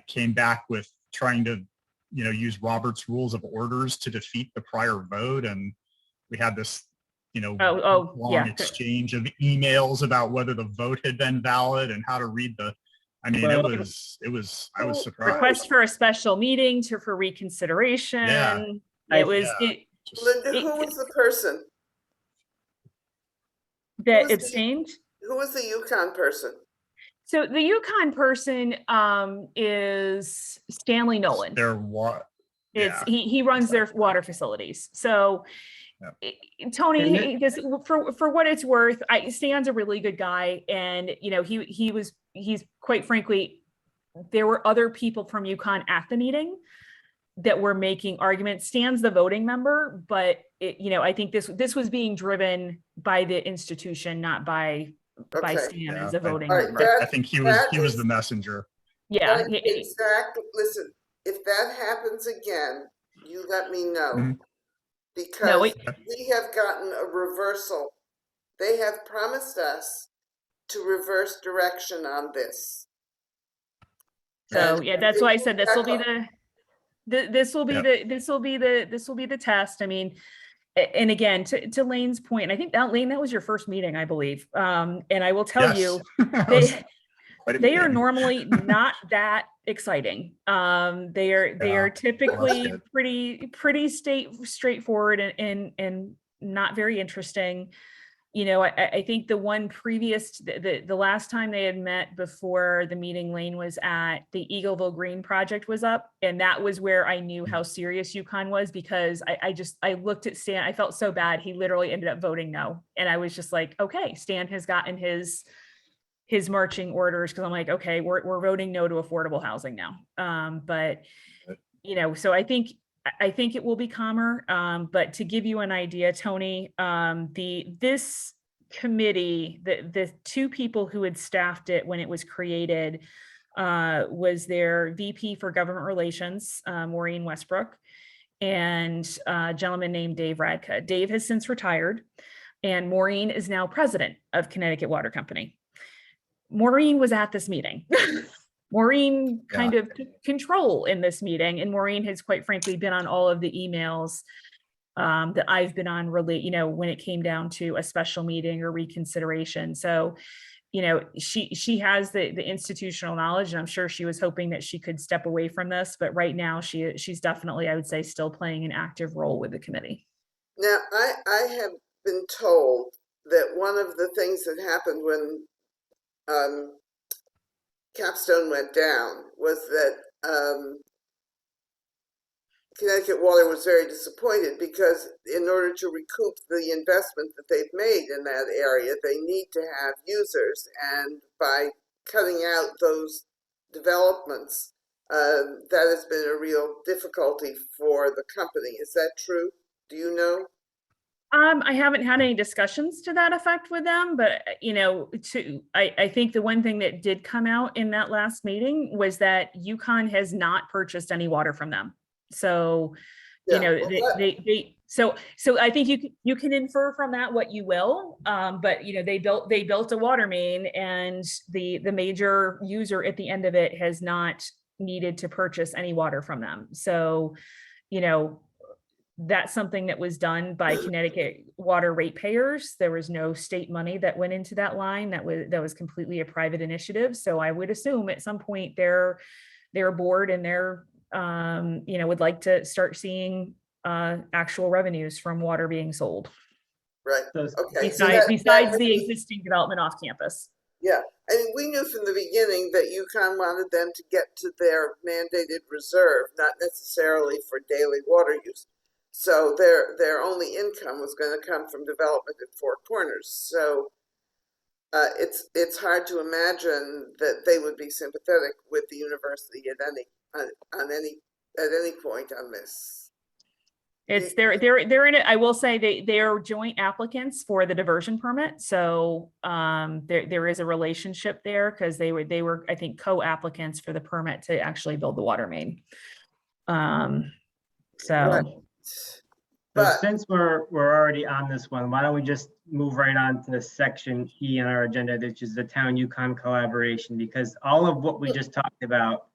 F: came back with trying to, use Robert's Rules of Orders to defeat the prior vote. And we had this, long exchange of emails about whether the vote had been valid and how to read I was surprised.
C: Request for a special meeting for reconsideration.
F: Yeah.
D: Linda, who was the person
C: that abstained?
D: Who was the UConn person?
C: So the UConn person is Stanley Nolan. He runs their water facilities. So Tony, for what it's worth, Stan's a really good guy, and he's quite frankly, there were other people from UConn at the meeting that were making arguments. Stan's the voting member, but I think this was being driven by the institution, not by Stan as a voting member.
F: I think he was the messenger.
C: Yeah,
D: exactly. Listen, if that happens again, you let me know.
F: Mm-hmm.
D: Because we have gotten a reversal. They have promised us to reverse direction on this.
C: So that's why I said this will be the test. I mean, and again, to Lane's point, I think Lane, that was your first meeting, I believe. And I will tell you, they are normally not that exciting. They are typically pretty straightforward and not very interesting. I think the one previous, the last time they had met before the meeting Lane was at, the Eagleville Green project was up. And that was where I knew how serious UConn was, because I looked at Stan, I felt so bad. He literally ended up voting no. And I was just like, okay, Stan has gotten his marching orders, because I'm like, okay, we're voting no to affordable housing now. So I think it will be calmer. But to give you an idea, Tony, this committee, the two people who had staffed it when it was created was their VP for Government Relations, Maureen Westbrook, and a gentleman named Dave Radka. Dave has since retired, and Maureen is now president of Connecticut Water Company. Maureen was at this meeting. Maureen kind of took control in this meeting, and Maureen has quite frankly been on all of the emails that I've been on, really, when it came down to a special meeting or reconsideration. So, she has the institutional knowledge, and I'm sure she was hoping that she could step away from this, but right now she's definitely, I would say, still playing an active role with the committee.
D: Now, I have been told that one of the things that happened when Capstone went down was that Connecticut Water was very disappointed, because in order to recoup the investment that they've made in that area, they need to have users. And by cutting out those developments, that has been a real difficulty for the company. Is that true? Do you know?
C: I haven't had any discussions to that effect with them, but I think the one thing that did come out in that last meeting was that UConn has not purchased any water from them. So, they So I think you can infer from that what you will, but you know, they built a water main, and the major user at the end of it has not needed to purchase any water from them. So, you know, that's something that was done by Connecticut water ratepayers. There was no state money that went into that line. That was completely a private initiative. So I would assume at some point their board and their you know, would like to start seeing actual revenues from water being sold.
D: Right.
I: So
D: Okay.
C: Besides the existing development off campus.
D: Yeah, I mean, we knew from the beginning that UConn wanted them to get to their mandated reserve, not necessarily for daily water use. So their only income was going to come from development at Four Corners. So it's hard to imagine that they would be sympathetic with the university at any point on this.
C: It's they're in it. I will say they are joint applicants for the diversion permit. So there is a relationship there, because they were I think co-applicants for the permit to actually build the water main.
D: Right.
I: But since we're already on this one, why don't we just move right on to section E on our agenda, which is the town UConn collaboration, because all of what we just talked about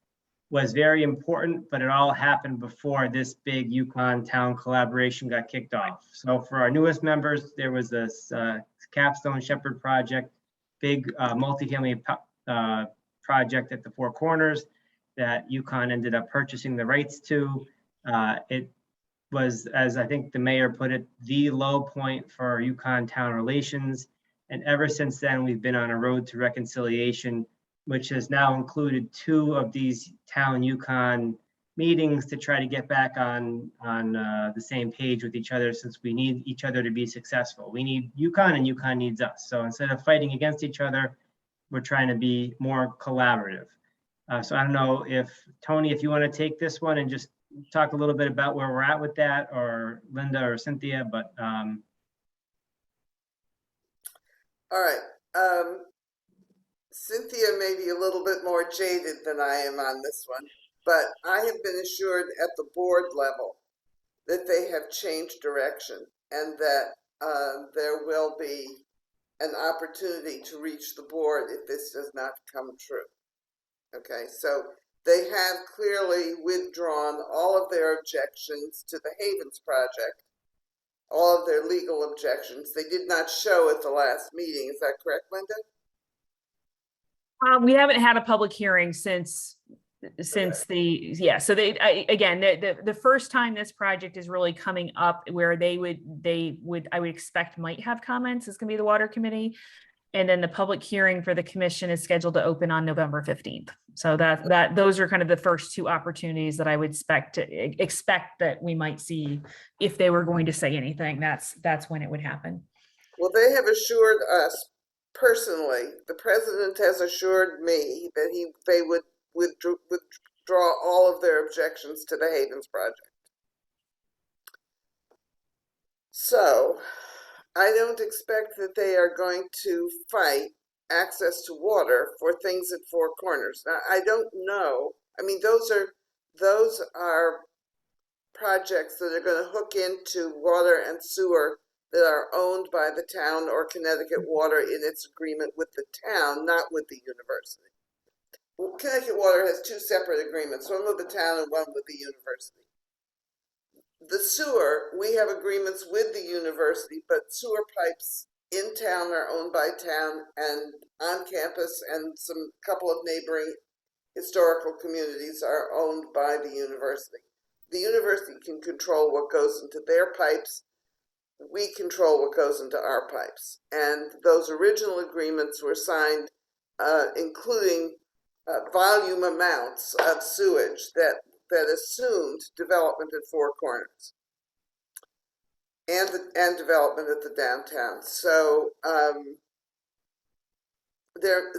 I: was very important, but it all happened before this big UConn town collaboration got kicked off. So for our newest members, there was this Capstone Shepherd project, big multifamily project at the Four Corners that UConn ended up purchasing the rights to. It was, as I think the mayor put it, the low point for UConn town relations. And ever since then, we've been on a road to reconciliation, which has now included 2 of these town UConn meetings to try to get back on the same page with each other, since we need each other to be successful. We need UConn and UConn needs us. So instead of fighting against each other, we're trying to be more collaborative. So I don't know if, Tony, if you want to take this one and just talk a little bit about where we're at with that, or Linda or Cynthia, but.
D: All right. Cynthia may be a little bit more jaded than I am on this one, but I have been assured at the board level that they have changed direction, and that there will be an opportunity to reach the board if this does not come true. Okay, so they have clearly withdrawn all of their objections to the Havens project, all of their legal objections. They did not show at the last meeting. Is that correct, Linda?
C: We haven't had a public hearing since so the first time this project is really coming up where I would expect might have comments is going to be the water committee. And then the public hearing for the commission is scheduled to open on November 15th. So those are kind of the first 2 opportunities that I would expect that we might see if they were going to say anything. That's when it would happen.
D: Well, they have assured us personally, the president has assured me that they would withdraw all of their objections to the Havens project. So I don't expect that they are going to fight access to water for things at Four Corners. Now, I don't know. I mean, those are projects that are going to hook into water and sewer that are owned by the town or Connecticut Water in its agreement with the town, not with the university. Well, Connecticut Water has 2 separate agreements, one with the town and one with the university. The sewer, we have agreements with the university, but sewer pipes in town are owned by town, and on campus and couple of neighboring historical communities are owned by the university. The university can control what goes into their pipes. We control what goes into our pipes. And those original agreements were signed, including volume amounts of sewage that assumed development at Four Corners and development at the downtown. So they're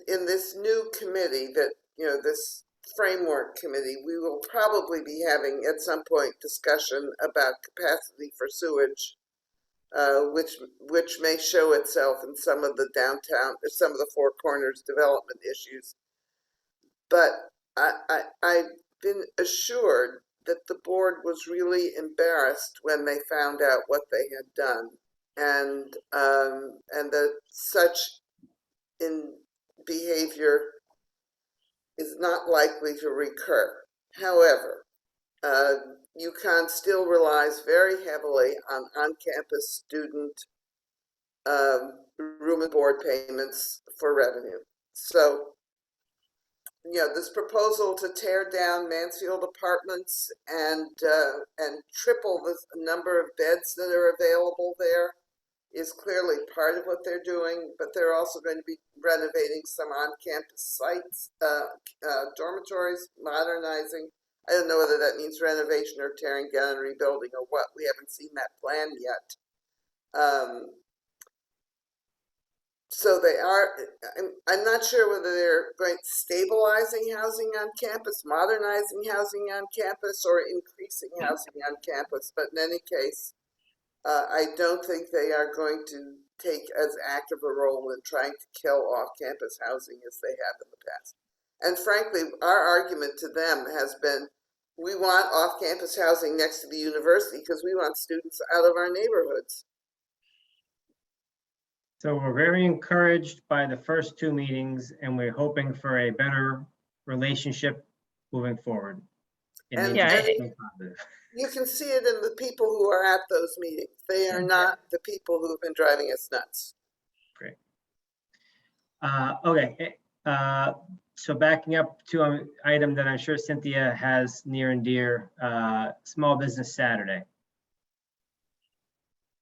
D: in this new committee that, this framework committee, we will probably be having at some point discussion about capacity for sewage, which may show itself in some of the downtown, or some of the Four Corners development issues. But I've been assured that the board was really embarrassed when they found out what they had done, and that such in behavior is not likely to recur. However, UConn still relies very heavily on-campus student room and board payments for revenue. So, this proposal to tear down Mansfield apartments and triple the number of beds that are available there is clearly part of what they're doing, but they're also going to be renovating some on-campus sites, dormitories, modernizing. I don't know whether that means renovation or tearing down and rebuilding or what. We haven't seen that plan yet. So they are, I'm not sure whether they're going stabilizing housing on campus, modernizing housing on campus, or increasing housing on campus. But in any case, I don't think they are going to take as active a role in trying to kill off-campus housing as they have in the past. And frankly, our argument to them has been, we want off-campus housing next to the university because we want students out of our neighborhoods.
I: So we're very encouraged by the first two meetings, and we're hoping for a better relationship moving forward.
D: And you can see it in the people who are at those meetings. They are not the people who have been driving us nuts.
I: Great. Okay. So backing up to an item that I'm sure Cynthia has near and dear, Small Business Saturday.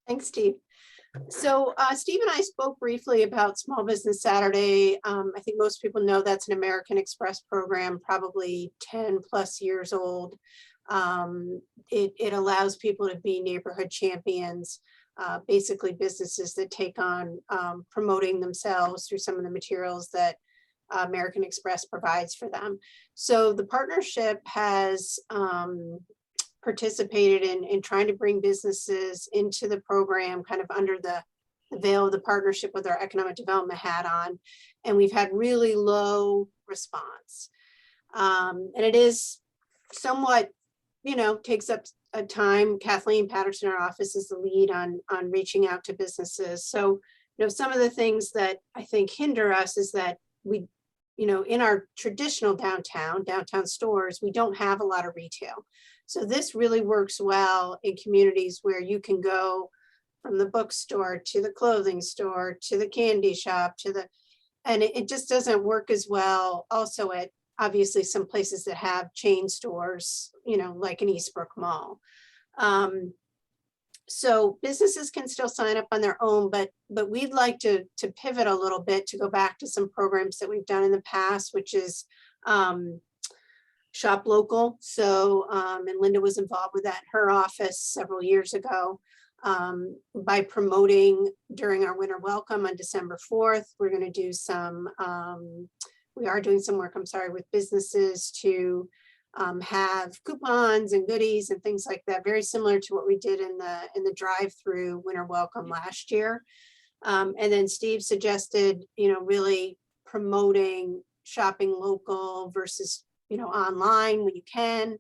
B: Thanks, Steve. So Steve and I spoke briefly about Small Business Saturday. I think most people know that's an American Express program, probably 10 plus years old. It allows people to be neighborhood champions, basically businesses that take on promoting themselves through some of the materials that American Express provides for them. So the partnership has participated in trying to bring businesses into the program kind of under the veil of the partnership with our economic development hat on. And we've had really low response. And it is somewhat, takes up a time. Kathleen Patterson, our office, is the lead on reaching out to businesses. So, some of the things that I think hinder us is that we, in our traditional downtown stores, we don't have a lot of retail. So this really works well in communities where you can go from the bookstore to the clothing store, to the candy shop, and it just doesn't work as well also at obviously some places that have chain stores, like an Eastbrook Mall. So businesses can still sign up on their own, but we'd like to pivot a little bit to go back to some programs that we've done in the past, which is shop local. So, and Linda was involved with that in her office several years ago. By promoting during our winter welcome on December 4th, we're going to do some, we are doing some work, with businesses to have coupons and goodies and things like that, very similar to what we did in the drive-through winter welcome last year. And then Steve suggested, really promoting shopping local versus online when you can.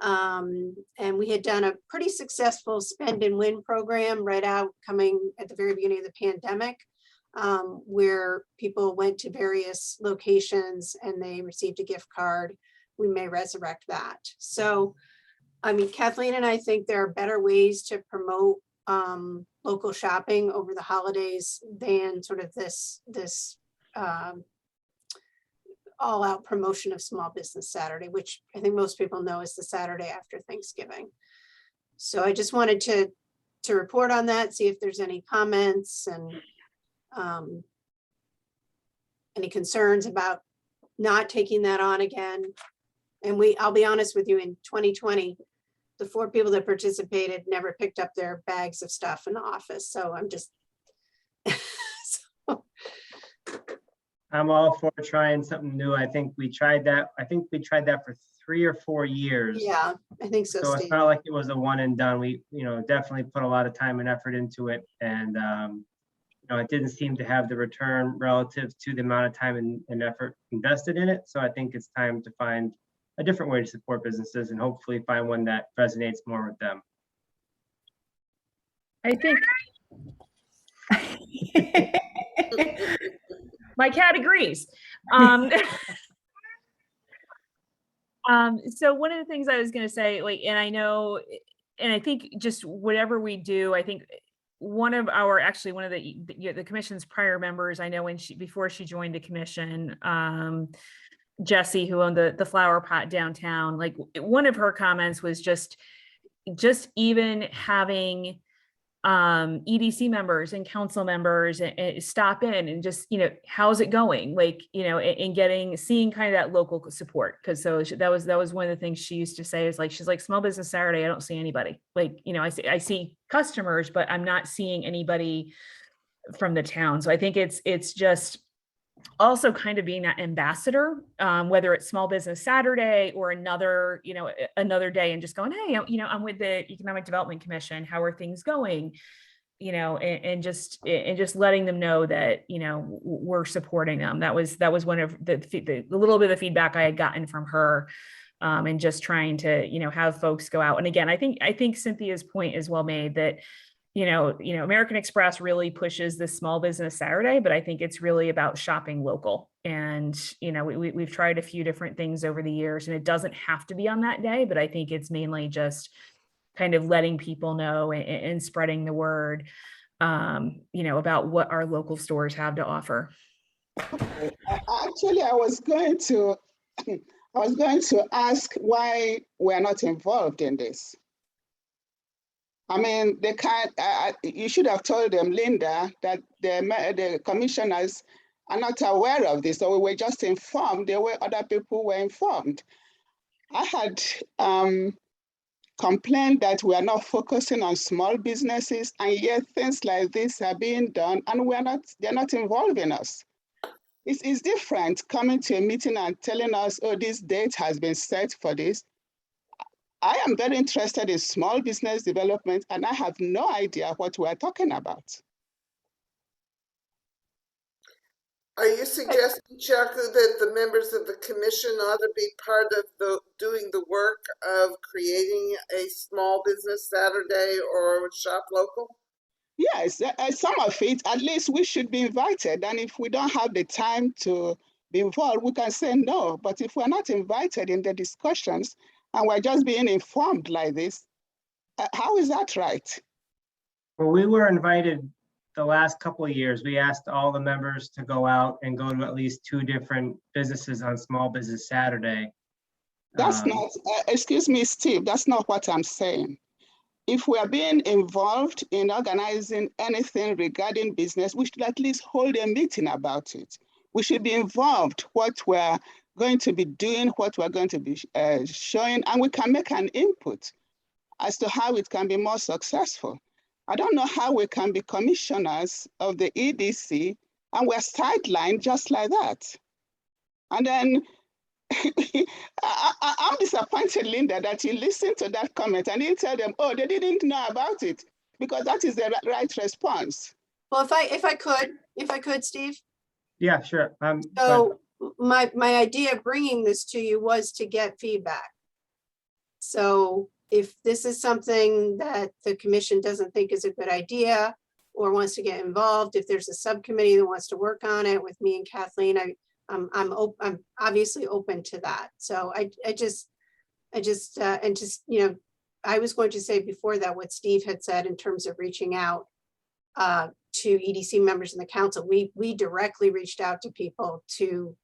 B: And we had done a pretty successful spend and win program right out coming at the very beginning of the pandemic, where people went to various locations and they received a gift card. We may resurrect that. So, Kathleen and I think there are better ways to promote local shopping over the holidays than sort of this all-out promotion of Small Business Saturday, which I think most people know is the Saturday after Thanksgiving. So I just wanted to report on that, see if there's any comments and any concerns about not taking that on again. And I'll be honest with you, in 2020, the 4 people that participated never picked up their bags of stuff in the office. So I'm just,
I: I'm all for trying something new. I think we tried that. For 3 or 4 years.
B: Yeah, I think so.
I: So
B: Steve.
I: It's not like it was a one and done. We, definitely put a lot of time and effort into it. And, it didn't seem to have the return relative to the amount of time and effort invested in it. So I think it's time to find a different way to support businesses and hopefully find one that resonates more with them.
C: I think my cat agrees. So one of the things I was going to say, like, and I know, and I think just whatever we do, I think one of the commission's prior members, I know before she joined the commission, Jessie, who owned the flower pot downtown, like one of her comments was just even having EDC members and council members stop in and just, how's it going? Like, and seeing kind of that local support. Cause that was one of the things she used to say is like, she's like, Small Business Saturday, I don't see anybody. Like, I see customers, but I'm not seeing anybody from the town. So I think it's just also kind of being that ambassador, whether it's Small Business Saturday or another day, and just going, hey, I'm with the Economic Development Commission. How are things going? And just letting them know that, we're supporting them. That was one of the little bit of feedback I had gotten from her, and just trying to, have folks go out. And again, I think Cynthia's point is well made that, American Express really pushes this Small Business Saturday, but I think it's really about shopping local. And, we've tried a few different things over the years, and it doesn't have to be on that day, but I think it's mainly just kind of letting people know and spreading the word, about what our local stores have to offer.
G: Actually, I was going to ask why we're not involved in this. I mean, they can't. You should have told them, Linda, that the commissioners are not aware of this, so we were just informed the way other people were informed. I had complained that we are not focusing on small businesses, and yet things like this are being done, and they're not involving us. It's different coming to a meeting and telling us, oh, this date has been set for this. I am very interested in small business development, and I have no idea what we're talking about.
D: Are you suggesting, Chaku, that the members of the commission ought to be part of doing the work of creating a Small Business Saturday or Shop Local?
G: Yes, some of it, at least we should be invited. And if we don't have the time to be involved, we can say no. But if we're not invited in the discussions and we're just being informed like this, how is that right?
I: Well, we were invited the last couple of years. We asked all the members to go out and go to at least 2 different businesses on Small Business Saturday.
G: That's not, excuse me, Steve, that's not what I'm saying. If we are being involved in organizing anything regarding business, we should at least hold a meeting about it. We should be involved what we're going to be doing, what we're going to be showing, and we can make an input as to how it can be more successful. I don't know how we can be commissioners of the EDC and we're sidelined just like that. And then I'm disappointed, Linda, that you listened to that comment and you tell them, oh, they didn't know about it, because that is the right response.
B: Well, if I could, Steve.
I: Yeah, sure.
B: So my idea of bringing this to you was to get feedback. So if this is something that the commission doesn't think is a good idea or wants to get involved, if there's a subcommittee that wants to work on it with me and Kathleen, I'm obviously open to that. So I was going to say before that what Steve had said in terms of reaching out to EDC members in the council. We directly reached out to people to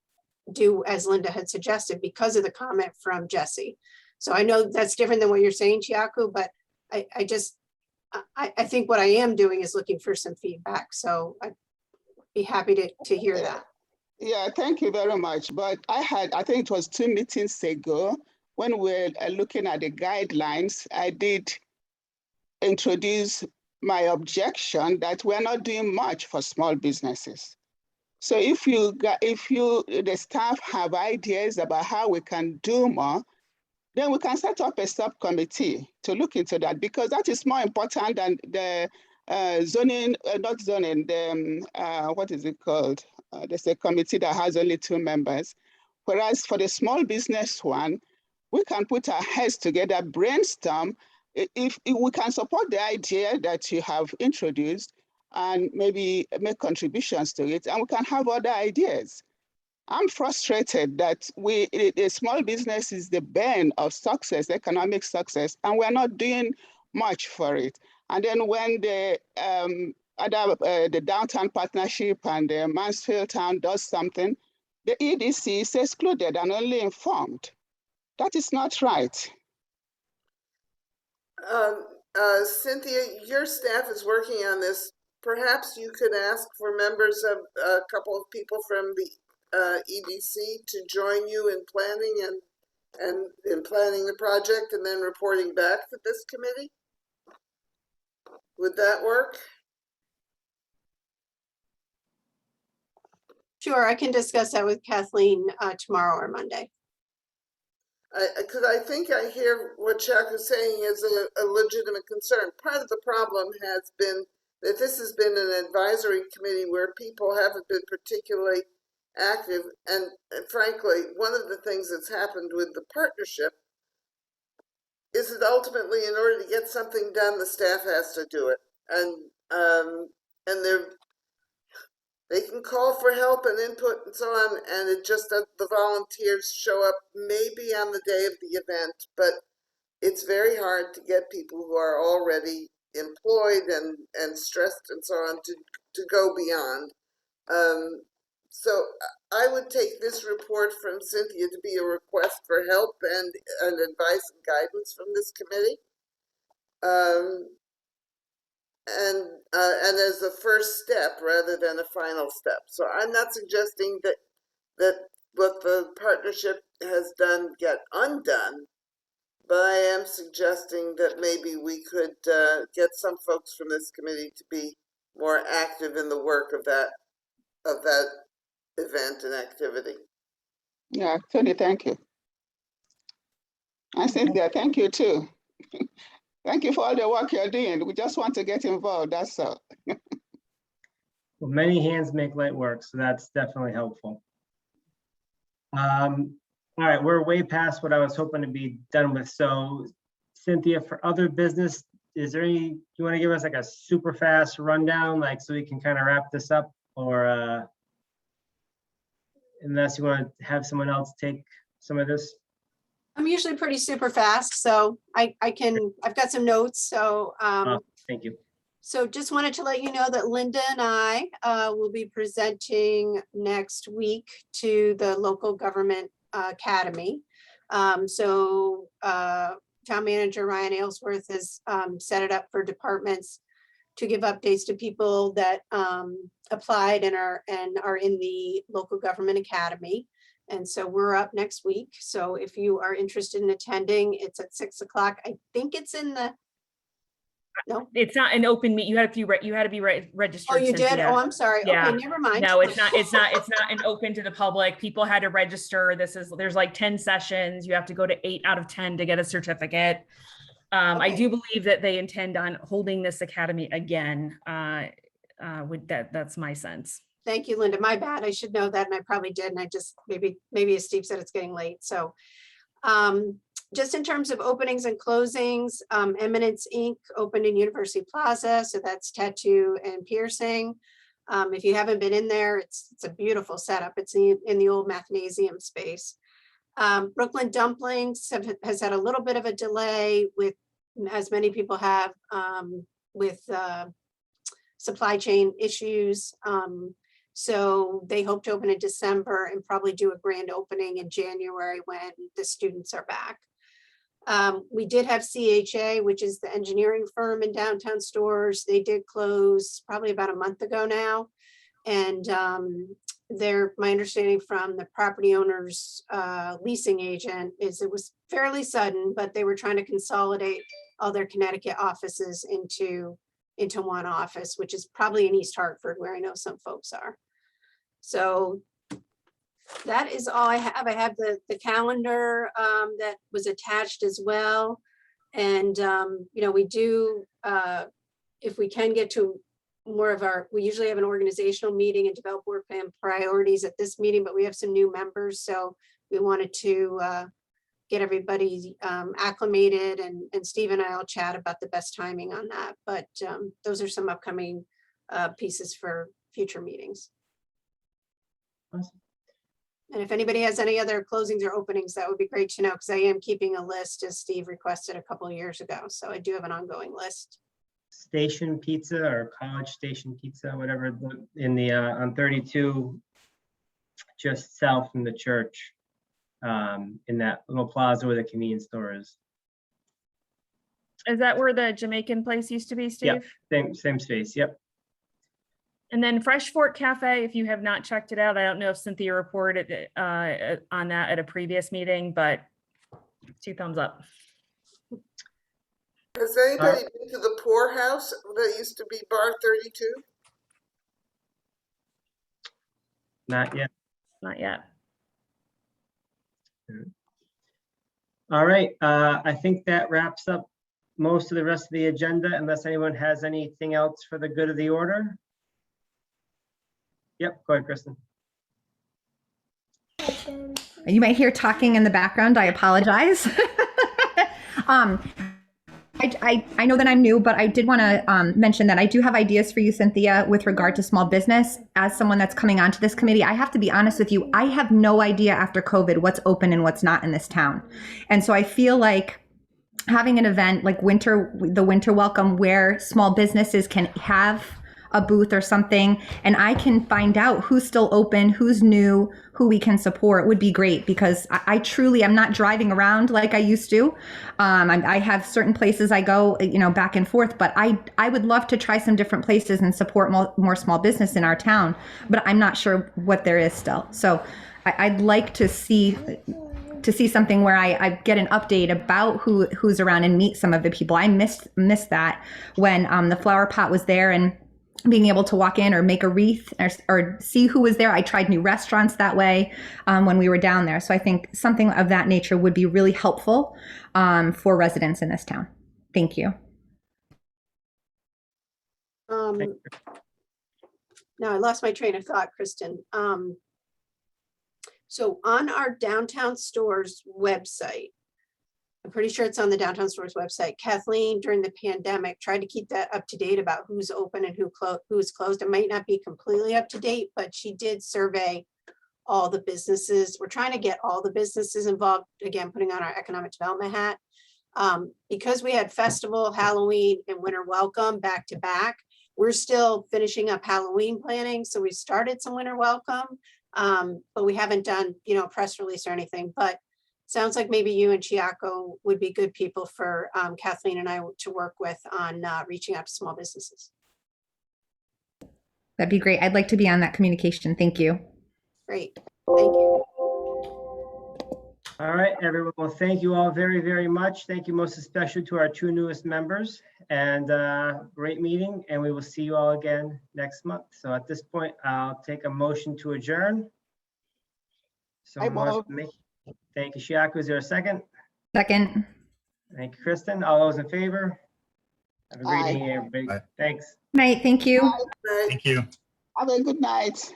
B: do as Linda had suggested because of the comment from Jessie. So I know that's different than what you're saying, Chiaku, but I think what I am doing is looking for some feedback. So I'd be happy to hear that.
G: Yeah, thank you very much. But I think it was 2 meetings ago when we're looking at the guidelines, I did introduce my objection that we're not doing much for small businesses. So if the staff have ideas about how we can do more, then we can set up a subcommittee to look into that, because that is more important than the zoning, not zoning, what is it called? There's a committee that has only 2 members. Whereas for the small business one, we can put our heads together, brainstorm. If we can support the idea that you have introduced and maybe make contributions to it, and we can have other ideas. I'm frustrated that the small business is the bane of success, economic success, and we're not doing much for it. And then when the the downtown partnership and the Mansfield town does something, the EDC is excluded and only informed. That is not right.
D: Cynthia, your staff is working on this. Perhaps you could ask for members of a couple of people from the EDC to join you in planning and in planning the project and then reporting back to this committee. Would that work?
B: Sure, I can discuss that with Kathleen tomorrow or Monday.
D: Because I think I hear what Chuck is saying is a legitimate concern. Part of the problem has been that this has been an advisory committee where people haven't been particularly active. And frankly, one of the things that's happened with the partnership is that ultimately, in order to get something done, the staff has to do it. And they can call for help and input and so on, and it just the volunteers show up maybe on the day of the event, but it's very hard to get people who are already employed and stressed and so on to go beyond. So I would take this report from Cynthia to be a request for help and advice and guidance from this committee. And as a first step rather than a final step. So I'm not suggesting that what the partnership has done get undone, but I am suggesting that maybe we could get some folks from this committee to be more active in the work of that event and activity.
G: Yeah, Tony, thank you. I Cynthia, thank you too. Thank you for all the work you're doing. We just want to get involved, that's all.
I: Well, many hands make light work, so that's definitely helpful. All right, we're way past what I was hoping to be done with. So Cynthia, for other business, is there any, do you want to give us like a super fast rundown, like so we can kind of wrap this up, or unless you want to have someone else take some of this?
B: I'm usually pretty super fast, so I've got some notes, so.
I: Thank you.
B: So just wanted to let you know that Linda and I will be presenting next week to the local government academy. Town manager Ryan Aylesworth has set it up for departments to give updates to people that applied and are in the local government academy. And so we're up next week. So if you are interested in attending, it's at 6 o'clock. I think it's in the, no,
C: it's not an open meet. You had to be registered.
B: oh, you did?
C: Cynthia.
B: Oh, I'm sorry.
C: Yeah.
B: Okay, never mind.
C: No, it's not an open to the public. People had to register. There's like 10 sessions. You have to go to 8 out of 10 to get a certificate. Okay. I do believe that they intend on holding this academy again. That's my sense.
B: Thank you, Linda. My bad. I should know that, and I probably did. And I just maybe as Steve said, it's getting late. So just in terms of openings and closings, Eminence Inc. opened in University Plaza. So that's tattoo and piercing. If you haven't been in there, it's a beautiful setup. It's in the old mathnasium space. Brooklyn Dumplings has had a little bit of a delay with, as many people have, with supply chain issues. So they hope to open in December and probably do a grand opening in January when the students are back. We did have CHA, which is the engineering firm in downtown stores. They did close probably about a month ago now. And my understanding from the property owner's leasing agent is it was fairly sudden, but they were trying to consolidate all their Connecticut offices into one office, which is probably in East Hartford, where I know some folks are. So that is all I have. I have the calendar that was attached as well. And, we do, if we can get to more of we usually have an organizational meeting and develop work plan priorities at this meeting, but we have some new members. So we wanted to get everybody acclimated, and Steve and I will chat about the best timing on that. But those are some upcoming pieces for future meetings.
I: Awesome.
B: And if anybody has any other closings or openings, that would be great to know, because I am keeping a list, as Steve requested a couple of years ago. So I do have an ongoing list.
I: Station Pizza or College Station Pizza, whatever, in the on 32, just south from the church, in that little plaza where the convenience store is.
C: Is that where the Jamaican place used to be, Steve?
I: Yep, same space. Yep.
C: And then Fresh Fork Cafe, if you have not checked it out, I don't know if Cynthia reported on that at a previous meeting, but 2 thumbs up.
D: Has anybody been to the poorhouse that used to be Bar 32?
I: Not yet.
C: Not yet.
I: All right. I think that wraps up most of the rest of the agenda, unless anyone has anything else for the good of the order. Yep, go ahead, Kristen.
E: You might hear talking in the background. I apologize. I know that I'm new, but I did want to mention that I do have ideas for you, Cynthia, with regard to small business. As someone that's coming onto this committee, I have to be honest with you. I have no idea after COVID what's open and what's not in this town. And so I feel like having an event like the winter welcome, where small businesses can have a booth or something, and I can find out who's still open, who's new, who we can support, would be great, because I truly am not driving around like I used to. I have certain places I go, back and forth, but I would love to try some different places and support more small business in our town, but I'm not sure what there is still. So I'd like to see something where I get an update about who's around and meet some of the people. I missed that when the flower pot was there, and being able to walk in or make a wreath or see who was there. I tried new restaurants that way when we were down there. So I think something of that nature would be really helpful for residents in this town. Thank you.
B: Now I lost my train of thought, Kristen. So on our downtown stores website, I'm pretty sure it's on the downtown stores website, Kathleen, during the pandemic, tried to keep that up to date about who's open and who's closed. It might not be completely up to date, but she did survey all the businesses. We're trying to get all the businesses involved, again, putting on our economic development hat. Because we had festival, Halloween, and winter welcome back to back, we're still finishing up Halloween planning. So we started some winter welcome, but we haven't done, a press release or anything. But sounds like maybe you and Chiako would be good people for Kathleen and I to work with on reaching out to small businesses.
E: That'd be great. I'd like to be on that communication. Thank you.
B: Great. Thank you.
I: All right, everyone. Well, thank you all very, very much. Thank you most especially to our 2 newest members, and great meeting. And we will see you all again next month. So at this point, I'll take a motion to adjourn. Thank you, Chiako. Is there a second?
E: Second.
I: Thank you, Kristen. All those in favor? Have a great
G: Aye.
I: evening, everybody.
F: Aye.
I: Thanks.
E: Night. Thank you.
D: Right.
F: Thank you.
G: Have a good night.